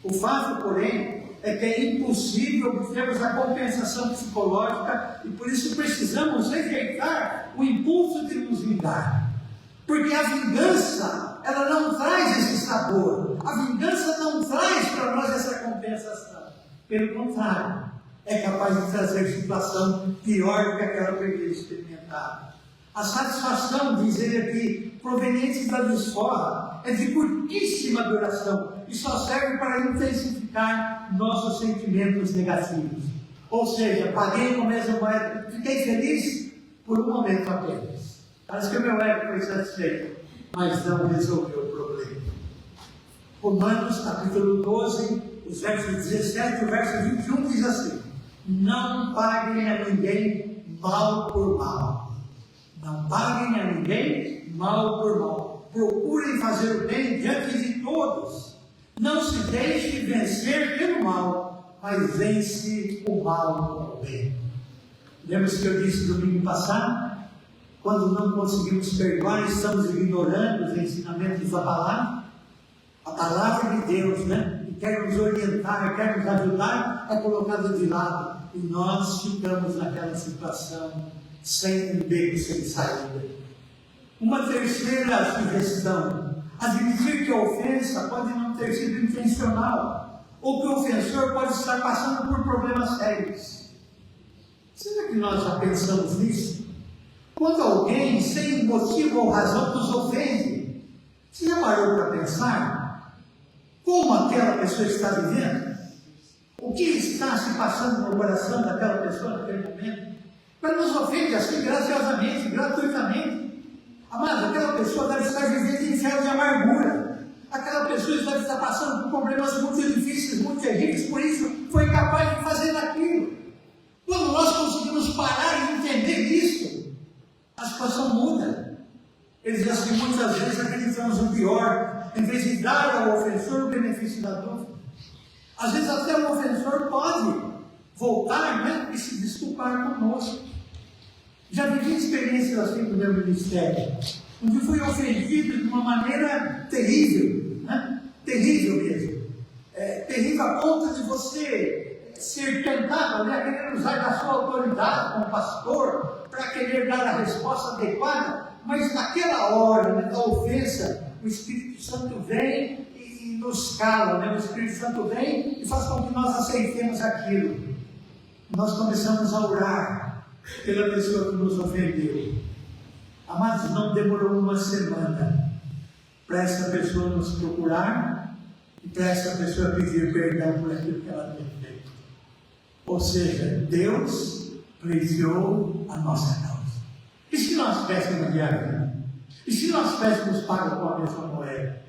O fato, porém, é que é impossível obtermos a compensação psicológica e por isso precisamos rejeitar o impulso de nos vingar. Porque a vingança, ela não traz esse sabor. A vingança não traz para nós essa compensação. Pelo contrário, é capaz de trazer situação pior do que aquela que ele experimentava. A satisfação, diz ele aqui, proveniente da desforra, é de curtíssima duração e só serve para intensificar nossos sentimentos negativos. Ou seja, paguei com a mesma moeda, fiquei feliz por um momento apenas. Parece que o meu ego foi satisfeito, mas não resolveu o problema. Romanos capítulo 12, os versos 17 e o verso 21 diz assim: não paguem a ninguém mal por mal. Não paguem a ninguém mal por mal. Procurem fazer o bem diante de todos. Não se deixe vencer pelo mal, mas vence o mal com o bem. Lembra-se que eu disse domingo passado? Quando não conseguimos perdoar, estamos ignorando os ensinamentos da palavra. A palavra de Deus, né? Que quer nos orientar, quer nos ajudar, é colocada de lado. E nós ficamos naquela situação sem um beco, sem saída. Uma terceira sugestão: admitir que a ofensa pode não ter sido intencional, ou que o ofensor pode estar passando por problemas sérios. Será que nós já pensamos nisso? Quando alguém, sem motivo ou razão, nos ofende, você já parou para pensar como aquela pessoa está vivendo? O que está se passando no coração daquela pessoa naquele momento? Mas nos ofende assim, graciosamente, gratuitamente. Amado, aquela pessoa deve estar vivendo em inferno de amargura. Aquela pessoa deve estar passando por problemas muito difíceis, muito terríveis, por isso foi capaz de fazer aquilo. Quando nós conseguimos parar e entender isso, a situação muda. Eles dizem assim: muitas vezes acreditamos o pior, em vez de dar ao ofensor o benefício da dúvida. Às vezes até o ofensor pode voltar, né, e se desculpar conosco. Já vivi experiências assim no meu ministério, onde fui ofendido de uma maneira terrível, né? Terrível mesmo. Terrível a ponto de você ser tentado, né, a querer usar da sua autoridade como pastor para querer dar a resposta adequada, mas naquela hora, né, da ofensa, o Espírito Santo vem e nos cala, né? O Espírito Santo vem e faz com que nós aceitemos aquilo. Nós começamos a orar pela pessoa que nos ofendeu. Amados, não demorou uma semana para essa pessoa nos procurar e para essa pessoa pedir perdão por aquilo que ela tinha feito. Ou seja, Deus pleiteou a nossa causa. E se nós péssimos diariamente? E se nós péssimos pagam com a mesma moeda?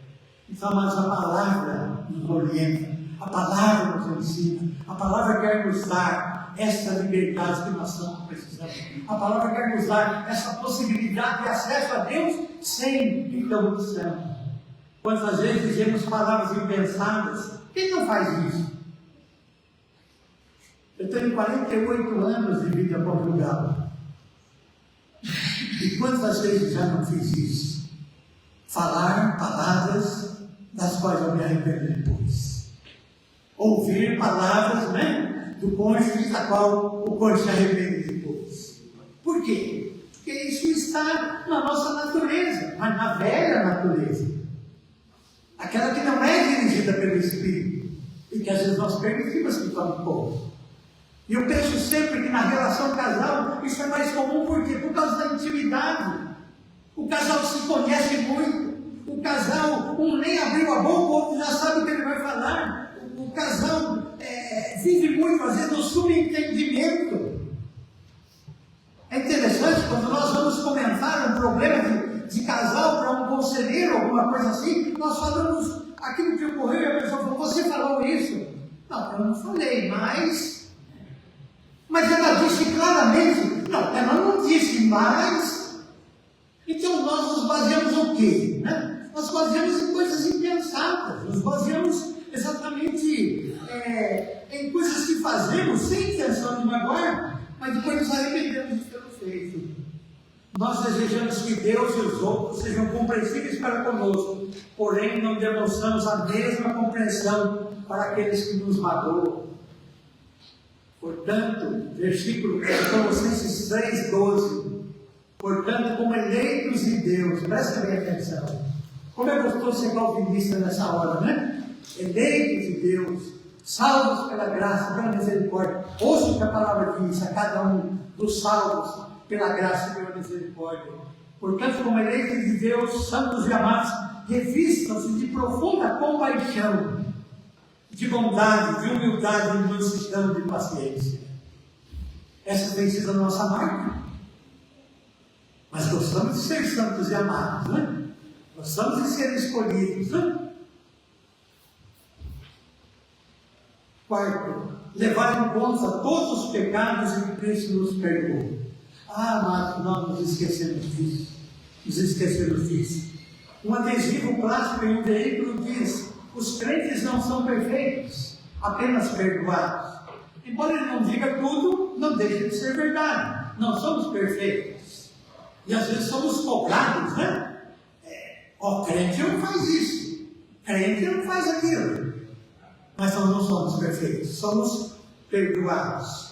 Então, amados, a palavra nos orienta, a palavra nos ensina, a palavra quer nos dar essa liberdade que nós estamos precisando. A palavra quer nos dar essa possibilidade de acesso a Deus sem interrupção. Quantas vezes dizemos palavras impensadas? Quem não faz isso? Eu tenho 48 anos de vida conjugal. E quantas vezes já não fiz isso? Falar palavras das quais eu me arrependo depois. Ouvir palavras, né, do cônjuge da qual o cônjuge se arrepende depois. Por quê? Porque isso está na nossa natureza, mas na velha natureza. Aquela que não é dirigida pelo Espírito e que às vezes nós permitimos que tome conta. E eu penso sempre que na relação casal isso é mais comum, por quê? Por causa da intimidade. O casal se conhece muito. O casal, um nem abriu a boca, o outro já sabe o que ele vai falar. O casal vive muito, às vezes, no subentendimento. É interessante quando nós vamos comentar um problema de casal para um conselheiro, alguma coisa assim, nós falamos aquilo que ocorreu e a pessoa falou: você falou isso? Não, eu não falei, mas ela disse claramente. Não, ela não disse, mas. Então nós nos baseamos no quê? Né? Nós baseamos em coisas impensadas, nos baseamos exatamente em coisas que fazemos sem intenção de magoar, mas depois nos arrependemos de ter feito. Nós desejamos que Deus e os outros sejam compreensíveis para conosco, porém não demonstramos a mesma compreensão para aqueles que nos magoam. Portanto, versículo Colossenses 3,12. Portanto, como eleitos de Deus, presta bem atenção. Como é gostoso ser calvinista nessa hora, né? Eleitos de Deus, salvos pela graça, pela misericórdia. Ouça o que a palavra diz a cada um dos salvos pela graça e pela misericórdia. Portanto, como eleitos de Deus, santos e amados, revistam-se de profunda compaixão, de bondade, de humildade, de mansidão, de paciência. Essa tem sido a nossa marca. Mas gostamos de ser santos e amados, né? Gostamos de ser escolhidos, né? Quarto, levar em conta todos os pecados em que Cristo nos perdoou. Ah, amados, nós nos esquecemos disso. Nos esquecemos disso. Um adesivo plástico em um veículo diz: os crentes não são perfeitos, apenas perdoados. Embora ele não diga tudo, não deixa de ser verdade. Não somos perfeitos. E às vezes somos cobrados, né? O crente não faz isso, crente não faz aquilo. Mas nós não somos perfeitos, somos perdoados.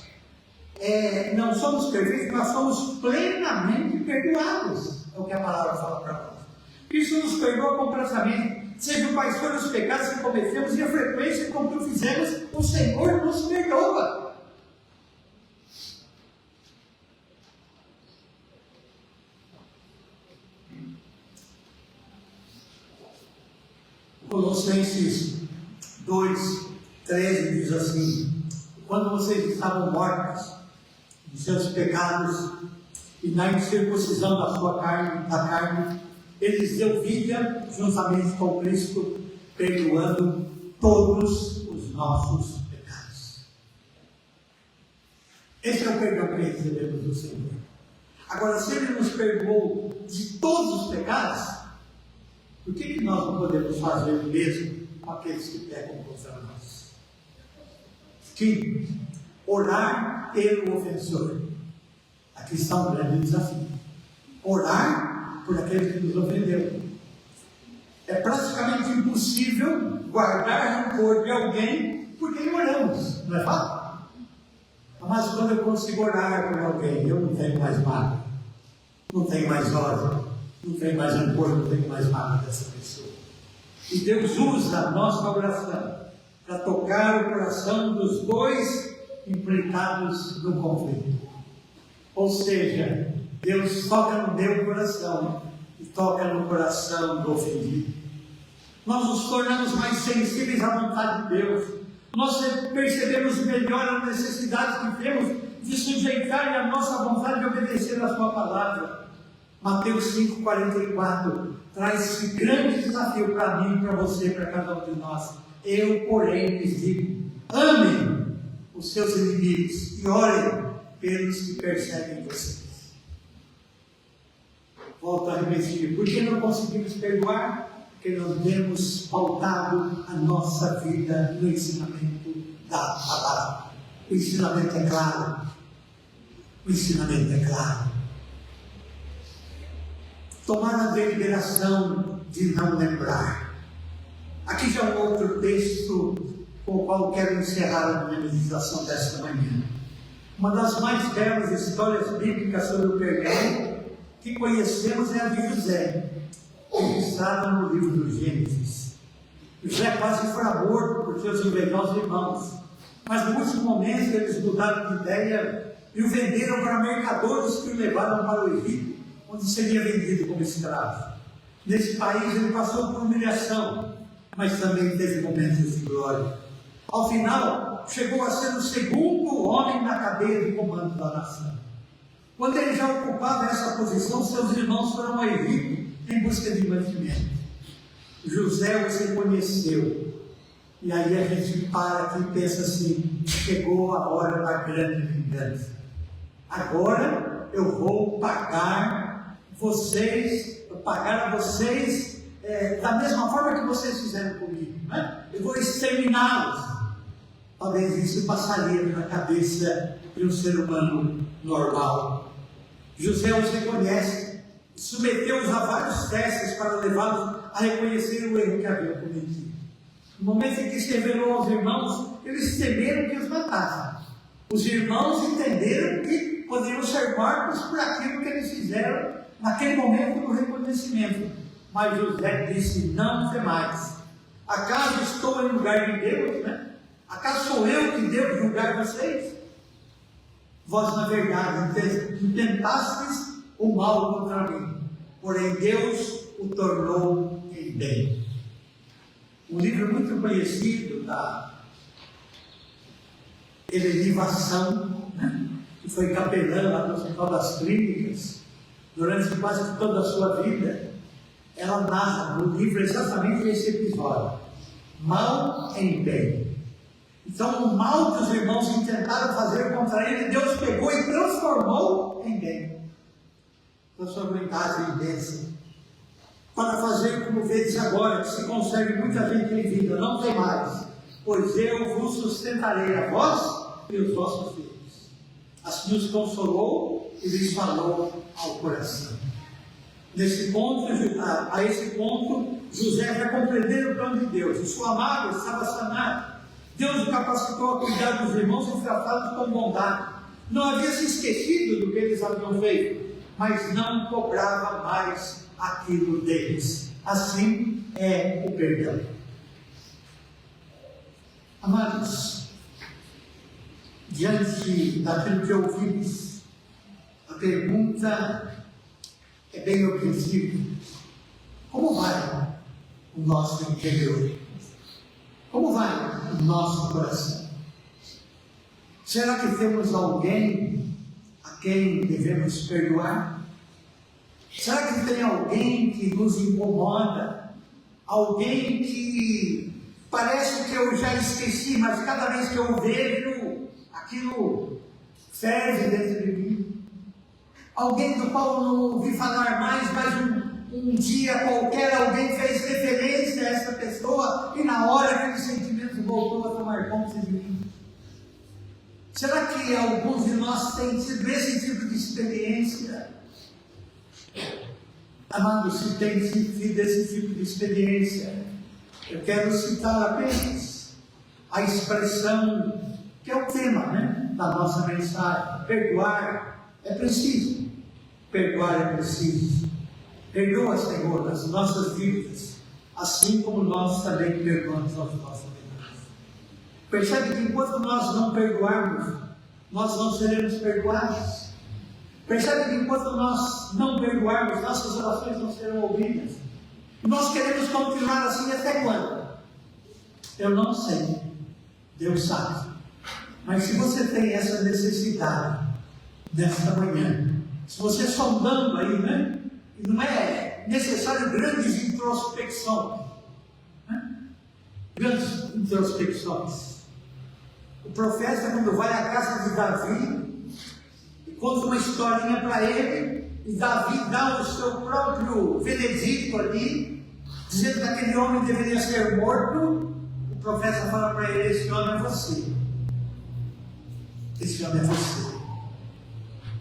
Não somos perfeitos, nós somos plenamente perdoados. É o que a palavra fala para nós. Cristo nos perdoa completamente. Sejam quais forem os pecados que cometemos e a frequência com que o fizemos, o Senhor nos perdoa. Colossenses 2:13 diz assim: quando vocês estavam mortos em seus pecados e na incircuncisão da sua carne, ele lhes deu vida juntamente com Cristo, perdoando todos os nossos pecados. Esse é o perdão que recebemos do Senhor. Agora, se ele nos perdoou de todos os pecados, por que nós não podemos fazer o mesmo com aqueles que pecam contra nós? Quinto, orar pelo ofensor. Aqui está um grande desafio. Orar por aquele que nos ofendeu. É praticamente impossível guardar rancor de alguém por quem oramos, não é fato? Mas quando eu consigo orar por alguém, eu não tenho mais mágoa, não tenho mais ódio, não tenho mais rancor, não tenho mais mágoa dessa pessoa. E Deus usa a nossa oração para tocar o coração dos dois implicados no conflito. Ou seja, Deus toca no meu coração e toca no coração do ofendido. Nós nos tornamos mais sensíveis à vontade de Deus. Nós percebemos melhor a necessidade que temos de sujeitar a nossa vontade de obedecer a sua palavra. Mateus 5,44 traz esse grande desafio para mim, para você, para cada um de nós. Eu, porém, lhes digo: amem os seus inimigos e orem pelos que perseguem vocês. Volto a repetir: por que não conseguimos perdoar? Porque não temos pautado a nossa vida no ensinamento da palavra. O ensinamento é claro. O ensinamento é claro. Tomar a deliberação de não lembrar. Aqui já é um outro texto com o qual quero encerrar a minha meditação desta manhã. Uma das mais belas histórias bíblicas sobre o perdão que conhecemos é a de José, registrada no livro do Gênesis. José quase fora morto por seus invejosos irmãos, mas no último momento eles mudaram de ideia e o venderam para mercadores que o levaram para o Egito, onde seria vendido como escravo. Nesse país ele passou por humilhação, mas também teve momentos de glória. Ao final, chegou a ser o segundo homem na cadeia de comando da nação. Quando ele já ocupava essa posição, seus irmãos foram ao Egito em busca de mantimento. José os reconheceu. E aí a gente para aqui e pensa assim: chegou a hora da grande vingança. Agora eu vou pagar a vocês da mesma forma que vocês fizeram comigo, né? Eu vou exterminá-los. Talvez isso passaria na cabeça de um ser humano normal. José os reconhece, submeteu-os a vários testes para levá-los a reconhecer o erro que haviam cometido. No momento em que se revelou aos irmãos, eles temeram que os matassem. Os irmãos entenderam que poderiam ser mortos por aquilo que eles fizeram naquele momento do reconhecimento. Mas José disse: não temais. Acaso estou em lugar de Deus, né? Acaso sou eu que devo julgar vocês? Vós, na verdade, intentastes o mal contra mim, porém Deus o tornou em bem. Um livro muito conhecido da Elenivação, né? que foi capelã lá no Hospital das Clínicas, durante quase toda a sua vida, ela narra no livro exatamente esse episódio: mal em bem. Então, o mal que os irmãos intentaram fazer contra ele, Deus pegou e transformou em bem. Transformou em casa e bênção. Para fazer como vedes agora, que se conserve muita gente em vida, não tem mais, pois eu vos sustentarei a vós e os vossos filhos. Assim os consolou e lhes falou ao coração. Nesse ponto, a esse ponto, José já compreendeu o plano de Deus. O sua mágoa estava sanada. Deus o capacitou a cuidar dos irmãos e tratá-los com bondade. Não havia se esquecido do que eles haviam feito, mas não cobrava mais aquilo deles. Assim é o perdão. Amados, diante daquilo que ouvimos, a pergunta é bem objetiva: como vai o nosso interior? Como vai o nosso coração? Será que temos alguém a quem devemos perdoar? Será que tem alguém que nos incomoda? Alguém que parece que eu já esqueci, mas cada vez que eu vejo, aquilo ferve dentro de mim? Alguém do qual eu não ouvi falar mais, mas um dia qualquer alguém fez referência a essa pessoa e na hora aquele sentimento voltou a tomar conta de mim? Será que alguns de nós têm tido esse tipo de experiência? Amados, se tem tido esse tipo de experiência, eu quero citar apenas a expressão que é o tema, da nossa mensagem: perdoar é preciso. Perdoar é preciso. Perdoa, Senhor, as nossas dívidas, assim como nós também perdoamos aos nossos pecados. Percebe que enquanto nós não perdoarmos, nós não seremos perdoados. Percebe que enquanto nós não perdoarmos, nossas orações não serão ouvidas. E nós queremos continuar assim até quando? Eu não sei. Deus sabe. Mas se você tem essa necessidade nesta manhã, se você sondando aí, não é necessário grandes introspecções. Grandes introspecções. O profeta, quando vai à casa de Davi, conta uma historinha para ele, e Davi dá o seu próprio veredicto ali, dizendo que aquele homem deveria ser morto. O profeta fala para ele: esse homem é você. Esse homem é você.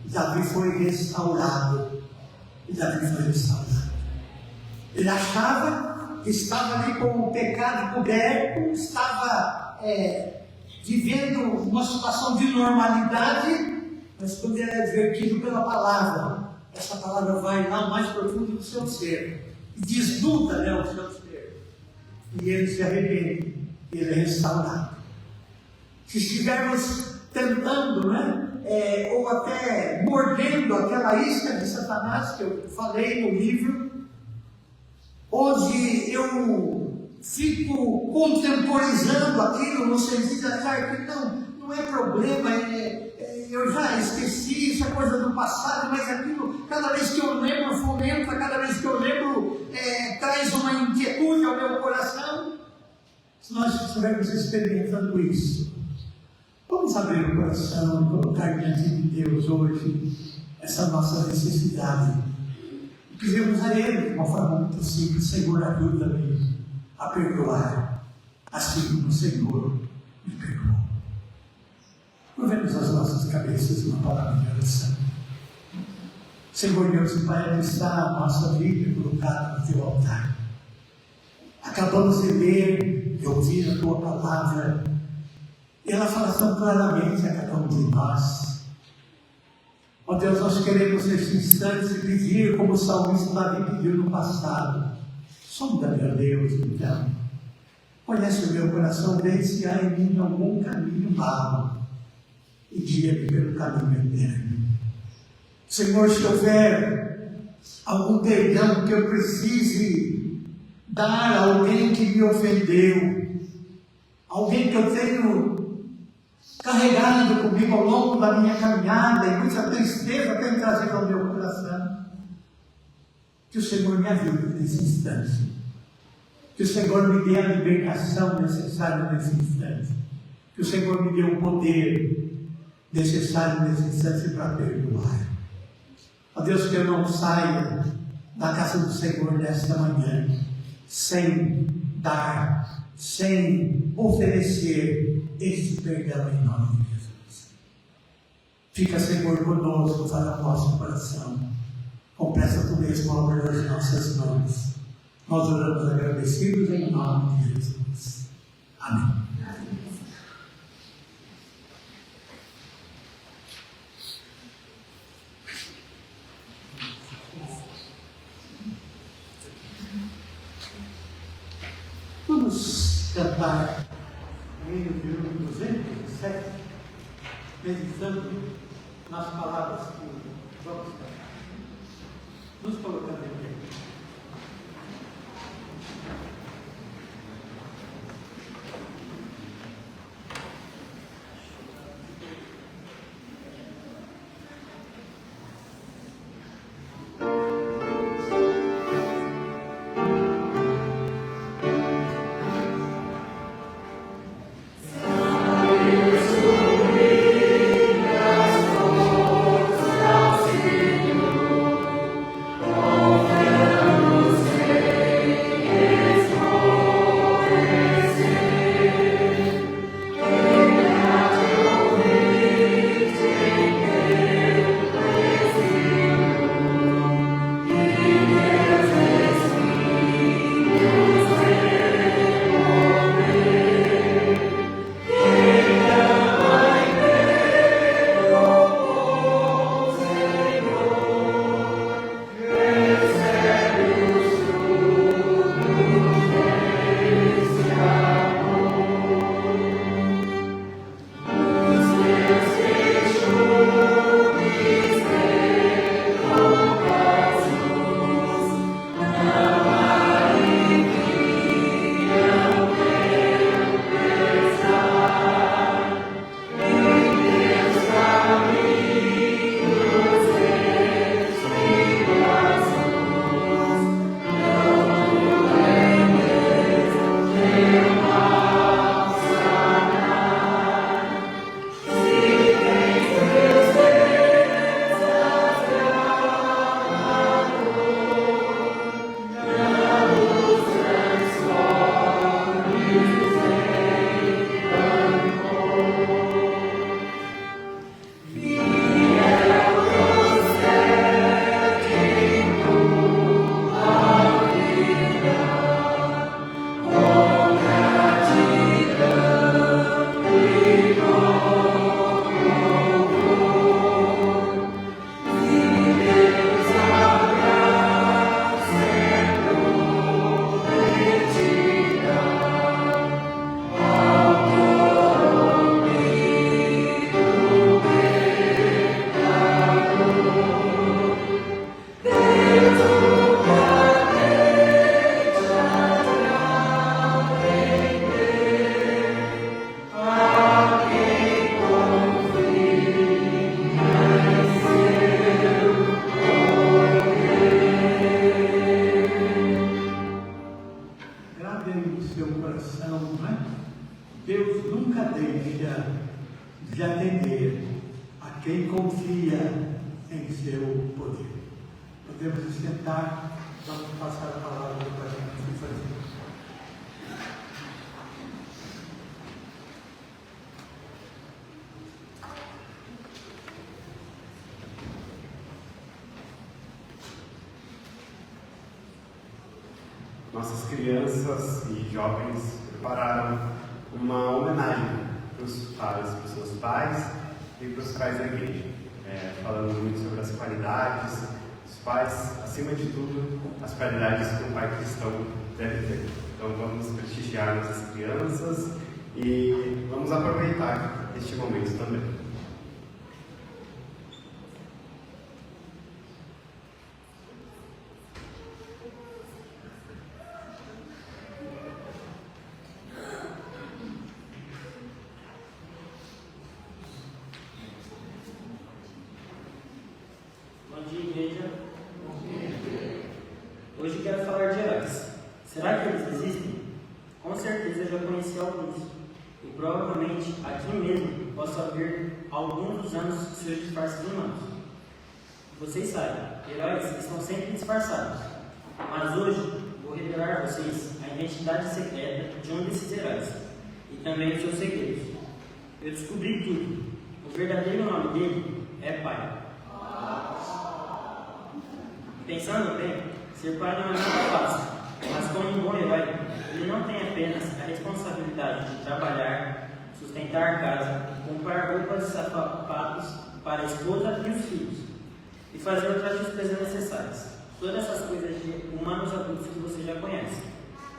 E Davi foi restaurado. Ele achava que estava ali com o pecado coberto, estava vivendo uma situação de normalidade, mas quando ele é advertido pela palavra, essa palavra vai lá no mais profundo do seu ser e desnuda o seu ser, e ele se arrepende, e ele é restaurado. Se estivermos tentando, ou até mordendo aquela isca de Satanás que eu falei no livro, onde eu fico contemporizando aquilo no sentido de achar que não é problema, eu já esqueci, isso é coisa do passado, mas aquilo, cada vez que eu lembro, fomenta, cada vez que eu lembro, traz uma inquietude ao meu coração. Se nós estivermos experimentando isso, vamos abrir o coração e colocar diante de Deus hoje essa nossa necessidade. E pedimos a Ele, de uma forma muito simples: Senhor, ajuda-me a perdoar, assim como o Senhor me perdoou. Curvemos as nossas cabeças numa palavra de oração. Senhor Deus e Pai, está a nossa vida colocada no Teu altar. Acabamos de ler e ouvir a Tua palavra, e ela fala tão claramente a cada um de nós. Ó Deus, nós queremos neste instante pedir, como o salmista Davi pediu no passado: sonda-me, ó Deus, então. Conhece o meu coração, vê se há em mim algum caminho mau, e guia-me pelo caminho eterno. Senhor, se houver algum perdão que eu precise dar a alguém que me ofendeu, alguém que eu tenho carregado comigo ao longo da minha caminhada, e muita tristeza tem trazido ao meu coração. Que o Senhor me ajude nesse instante. Que o Senhor me dê a libertação necessária nesse instante. Que o Senhor me dê o poder necessário nesse instante para perdoar. Ó Deus, que eu não saia da casa do Senhor nesta manhã sem dar, sem oferecer este perdão em nome de Jesus. Fica, Senhor, conosco para o nosso coração. Completa tu mesmo a obra das nossas mãos. Nós oramos agradecidos em nome de Jesus. Amém. Vamos cantar o hino de número 207, meditando nas palavras que vamos cantar. Nos colocando em pé. de atender a quem confia em seu poder. Podemos nos sentar, vamos passar a palavra para a gente fazer. Nossas crianças e jovens prepararam uma homenagem para os seus pais e para os pais da igreja, falando muito sobre as qualidades dos pais, acima de tudo, as qualidades que um pai cristão deve ter. Então vamos prestigiar nossas crianças e vamos aproveitar este momento também. já conheci alguns, e provavelmente aqui mesmo possa ver alguns dos anos seus disfarces humanos. Vocês sabem, heróis estão sempre disfarçados, mas hoje vou revelar a vocês a identidade secreta de um desses heróis, e também os seus segredos. Eu descobri tudo. O verdadeiro nome dele é Pai. Pensando bem, ser pai não é nada fácil, mas como um bom herói, ele não tem apenas a responsabilidade de trabalhar, sustentar a casa, comprar roupas e sapatos para a esposa e os filhos, e fazer outras despesas necessárias. Todas essas coisas de humanos adultos que você já conhece.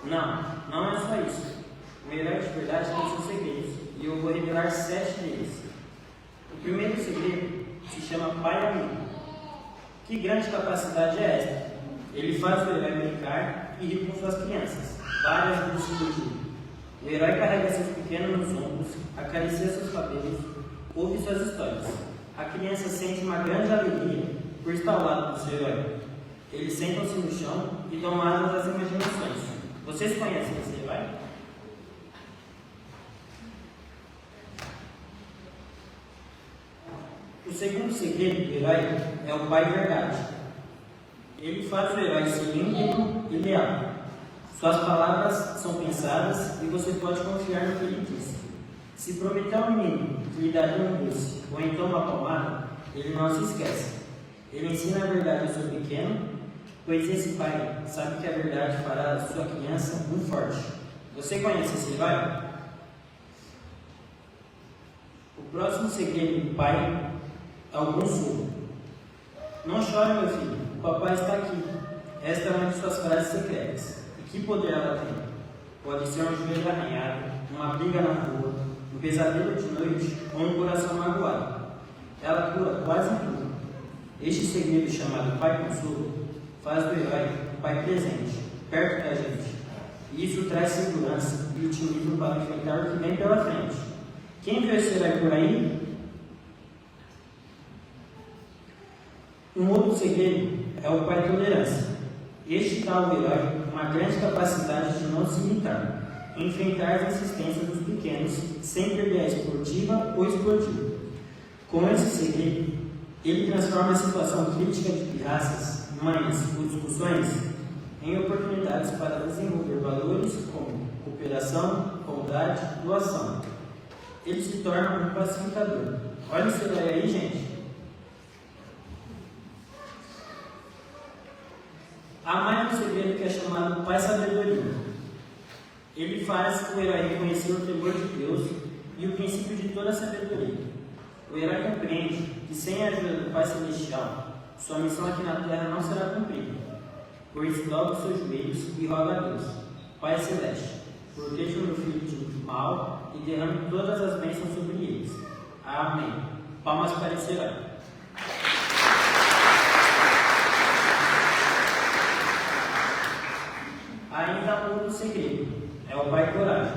Não é só isso. O herói de verdade tem seus segredos, e eu vou revelar 7 deles. O primeiro segredo se chama Pai Amigo. Que grande capacidade é esta? Ele faz o herói brincar e rir com suas crianças, várias vezes por dia. O herói carrega seus pequenos nos ombros, acaricia seus cabelos, ouve suas histórias. A criança sente uma grande alegria por estar ao lado do seu herói. Eles sentam-se no chão e dão asas às imaginações. Vocês conhecem esse herói? O segundo segredo do herói é o Pai Verdade. Ele faz o herói ser íntegro e leal. Suas palavras são pensadas e você pode confiar no que ele diz. Se prometer ao menino que lhe daria um doce ou então uma palmada, ele não se esquece. Ele ensina a verdade ao seu pequeno, pois esse pai sabe que a verdade fará da sua criança um forte. Você conhece esse herói? O próximo segredo do pai é o consolo. Não chore, meu filho, o papai está aqui. Esta é uma de suas frases secretas. E que poder ela tem? Pode ser um joelho arranhado, uma briga na rua, um pesadelo de noite ou um coração magoado. Ela cura quase tudo. Este segredo chamado Pai Consolo faz do herói um pai presente, perto da gente. E isso traz segurança e otimismo para enfrentar o que vem pela frente. Quem viu esse herói por aí? Um outro segredo é o Pai Tolerância. Este dá ao herói uma grande capacidade de não se limitar, enfrentar as insistências dos pequenos sem perder a esportiva ou esportivo. Com esse segredo, ele transforma a situação crítica de pirraças, mães ou discussões em oportunidades para desenvolver valores como cooperação, bondade, doação. Ele se torna um pacificador. Olha esse herói aí, gente. Há mais um segredo que é chamado Pai Sabedoria. Ele faz o herói reconhecer o temor de Deus e o princípio de toda a sabedoria. O herói compreende que sem a ajuda do Pai Celestial, sua missão aqui na Terra não será cumprida. Por isso, dobra os seus joelhos e roga a Deus: Pai Celeste, proteja o meu filho de mal e derrame todas as bênçãos sobre eles. Amém. Palmas para esse herói. Ainda há outro segredo, é o Pai Coragem.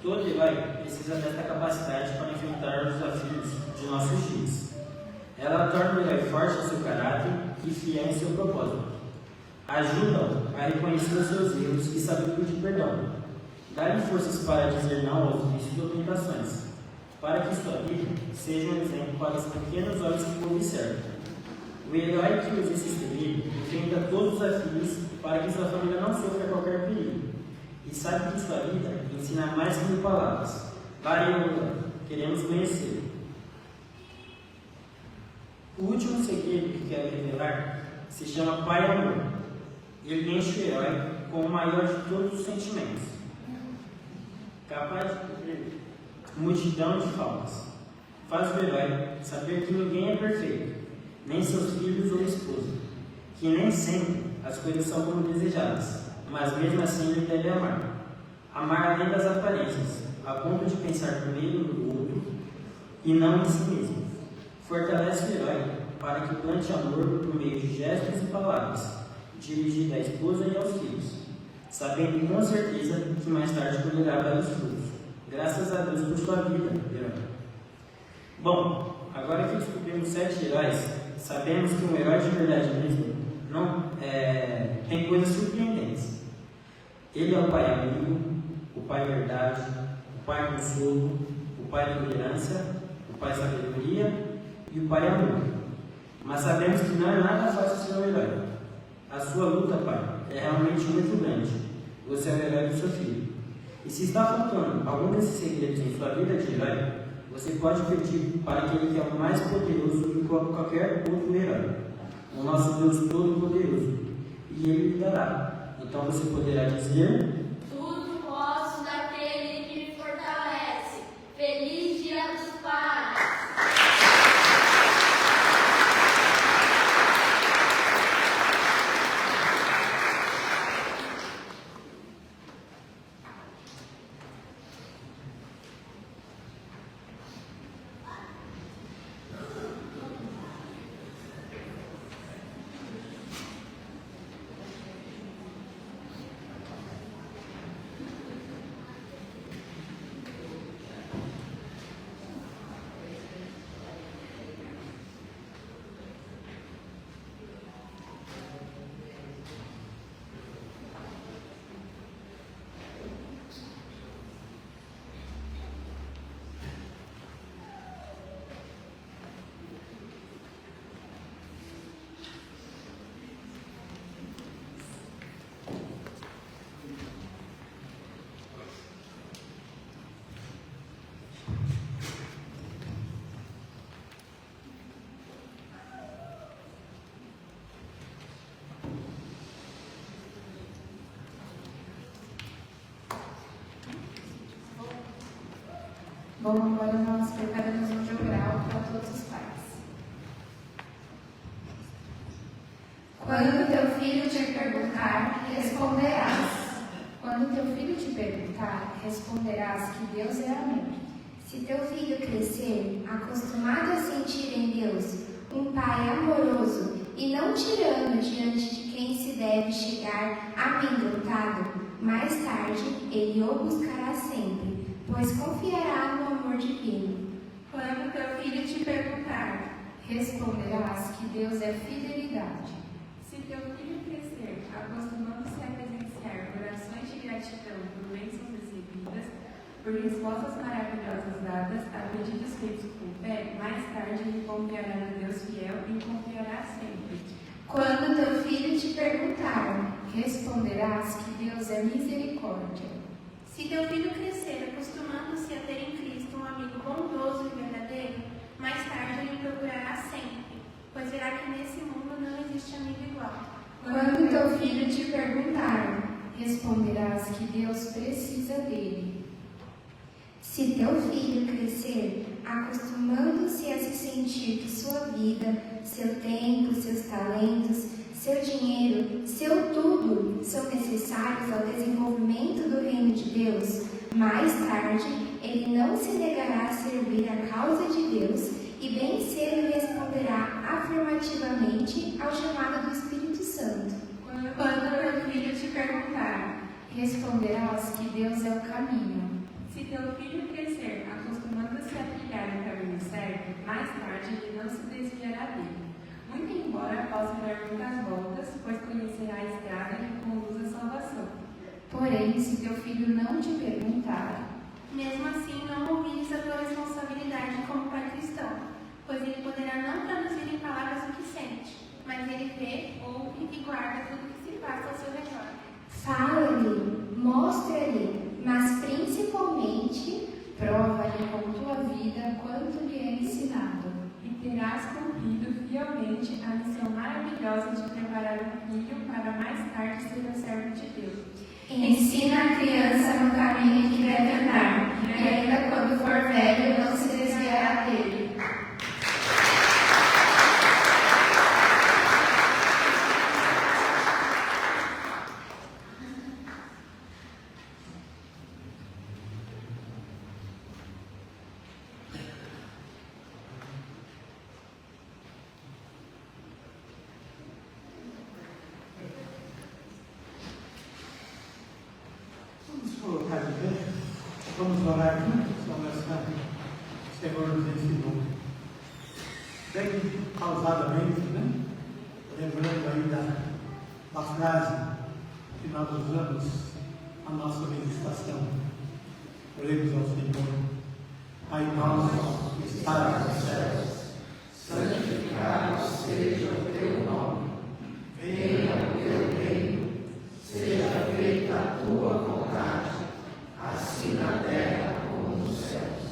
Todo herói precisa desta capacidade para enfrentar os desafios de nossos dias. Ela torna o herói forte em seu caráter e fiel em seu propósito. Ajuda-o a reconhecer os seus erros e saber pedir perdão. Dá-lhe forças para dizer não aos vícios ou tentações, para que sua vida seja um exemplo para os pequenos olhos que o observam. O herói que usa esse segredo enfrenta todos os desafios para que sua família não sofra qualquer perigo. E sabe que sua vida ensina mais que 1000 palavras. Valeu, queremos conhecer. O último segredo que quero revelar se chama Pai Amor. Ele enche o herói com o maior de todos os sentimentos, capaz de cobrir multidão de faltas. Faz o herói saber que ninguém é perfeito, nem seus filhos ou esposa, que nem sempre as coisas são como desejadas, mas mesmo assim ele deve amar. Amar além das aparências, a ponto de pensar primeiro no outro e não em si mesmo. Fortalece o herói para que plante amor por meio de gestos e palavras, dirigido à esposa e aos filhos, sabendo com certeza que mais tarde colherá belos frutos. Graças a Deus por sua vida, herói. Bom, agora que descobrimos 7 heróis, sabemos que um herói de verdade mesmo tem coisas surpreendentes. Ele é o Pai Amigo, o Pai verdade, o Pai consolo, o Pai tolerância, o Pai sabedoria e o Pai amor. Mas sabemos que não é nada fácil ser um herói. A sua luta, Pai, é realmente muito grande. Você é o herói do seu filho. E se está faltando algum desses segredos em sua vida de herói, você pode pedir para aquele que é o mais poderoso do que qualquer outro herói, o nosso Deus Todo-Poderoso, e Ele lhe dará. Então você poderá dizer: Tudo posso naquele que me fortalece. Feliz Dia dos Pais! Bom, agora nós preparamos um jogral para todos os pais. Quando teu filho te perguntar, responderás. Quando teu filho te perguntar, responderás que Deus é amor. Se teu filho crescer, acostumado a sentir em Deus um pai amoroso e não tirano diante de quem se deve chegar amedrontado, mais tarde ele o buscará sempre, pois confiará no amor divino. Quando teu filho te perguntar, responderás que Deus é fidelidade. Se teu filho crescer, acostumando-se a presenciar orações de gratidão por bênçãos recebidas, por respostas maravilhosas dadas a pedidos feitos com fé, mais tarde ele confiará no Deus fiel e confiará sempre. Quando teu filho te perguntar, responderás que Deus é misericórdia. Se teu filho crescer, acostumando-se a ter em Cristo um amigo bondoso e verdadeiro, mais tarde ele procurará sempre, pois verá que nesse mundo não existe amigo igual. Quando teu filho te perguntar, responderás que Deus precisa dele. Se teu filho crescer, acostumando-se a se sentir que sua vida, seu tempo, seus talentos, seu dinheiro, seu tudo são necessários ao desenvolvimento do reino de Deus, mais tarde ele não se negará a servir a causa de Deus e bem cedo responderá afirmativamente ao chamado do Espírito Santo. Quando teu filho te perguntar, responderás que Deus é o caminho. Se teu filho crescer, acostumando-se a trilhar o caminho certo, mais tarde ele não se desviará dele. Muito embora possa dar muitas voltas, pois conhecerá a estrada que conduz à salvação. Porém, se teu filho não te perguntar, mesmo assim não ouvires a tua responsabilidade como pai cristão, pois ele poderá não traduzir em palavras o que sente, mas ele vê, ouve e guarda tudo que se passa ao seu redor. Fala-lhe, mostra-lhe, mas principalmente prova-lhe com tua vida quanto lhe é ensinado. E terás cumprido fielmente a missão maravilhosa de preparar um filho para mais tarde ser um servo de Deus. Ensina a criança no caminho que deve andar, e ainda quando for velho não se desviará dele. Vamos orar juntos, conversar. O Senhor nos ensinou. Bem pausadamente, né? Lembrando aí da frase que nós usamos na nossa meditação. Oremos ao Senhor. Pai nosso que estás nos céus, santificado seja o teu nome. Venha o teu reino. Seja feita a tua vontade, assim na terra como nos céus.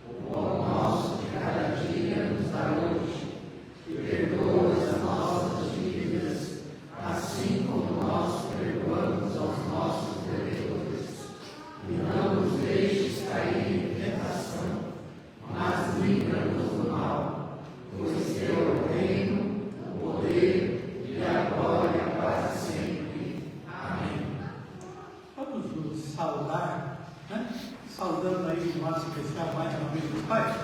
O pão nosso de cada dia nos dá hoje. E perdoa as nossas dívidas, assim como nós perdoamos aos nossos devedores. E não nos deixes cair em tentação, mas livra-nos do mal, pois teu é o reino, o poder e a glória para sempre. Amém. Vamos nos saudar, né? Saudando aí o nosso especial mais uma vez do Pai.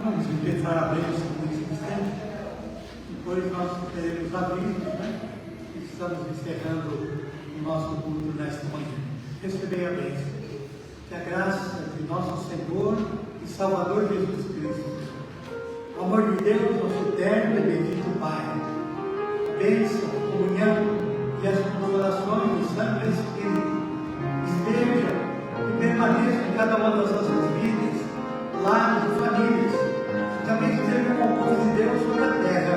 Vamos empezar a bênção nesse instante. Depois nós teremos avisos, né? Estamos encerrando o nosso culto nesta manhã. Recebei a bênção. Que a graça de nosso Senhor e Salvador Jesus Cristo, o amor de Deus, nosso eterno e bendito Pai, a bênção, a comunhão e as consolações do Santo Espírito esteja e permaneça em cada uma das nossas vidas, lares e famílias, também esteja com o povo de Deus sobre a terra.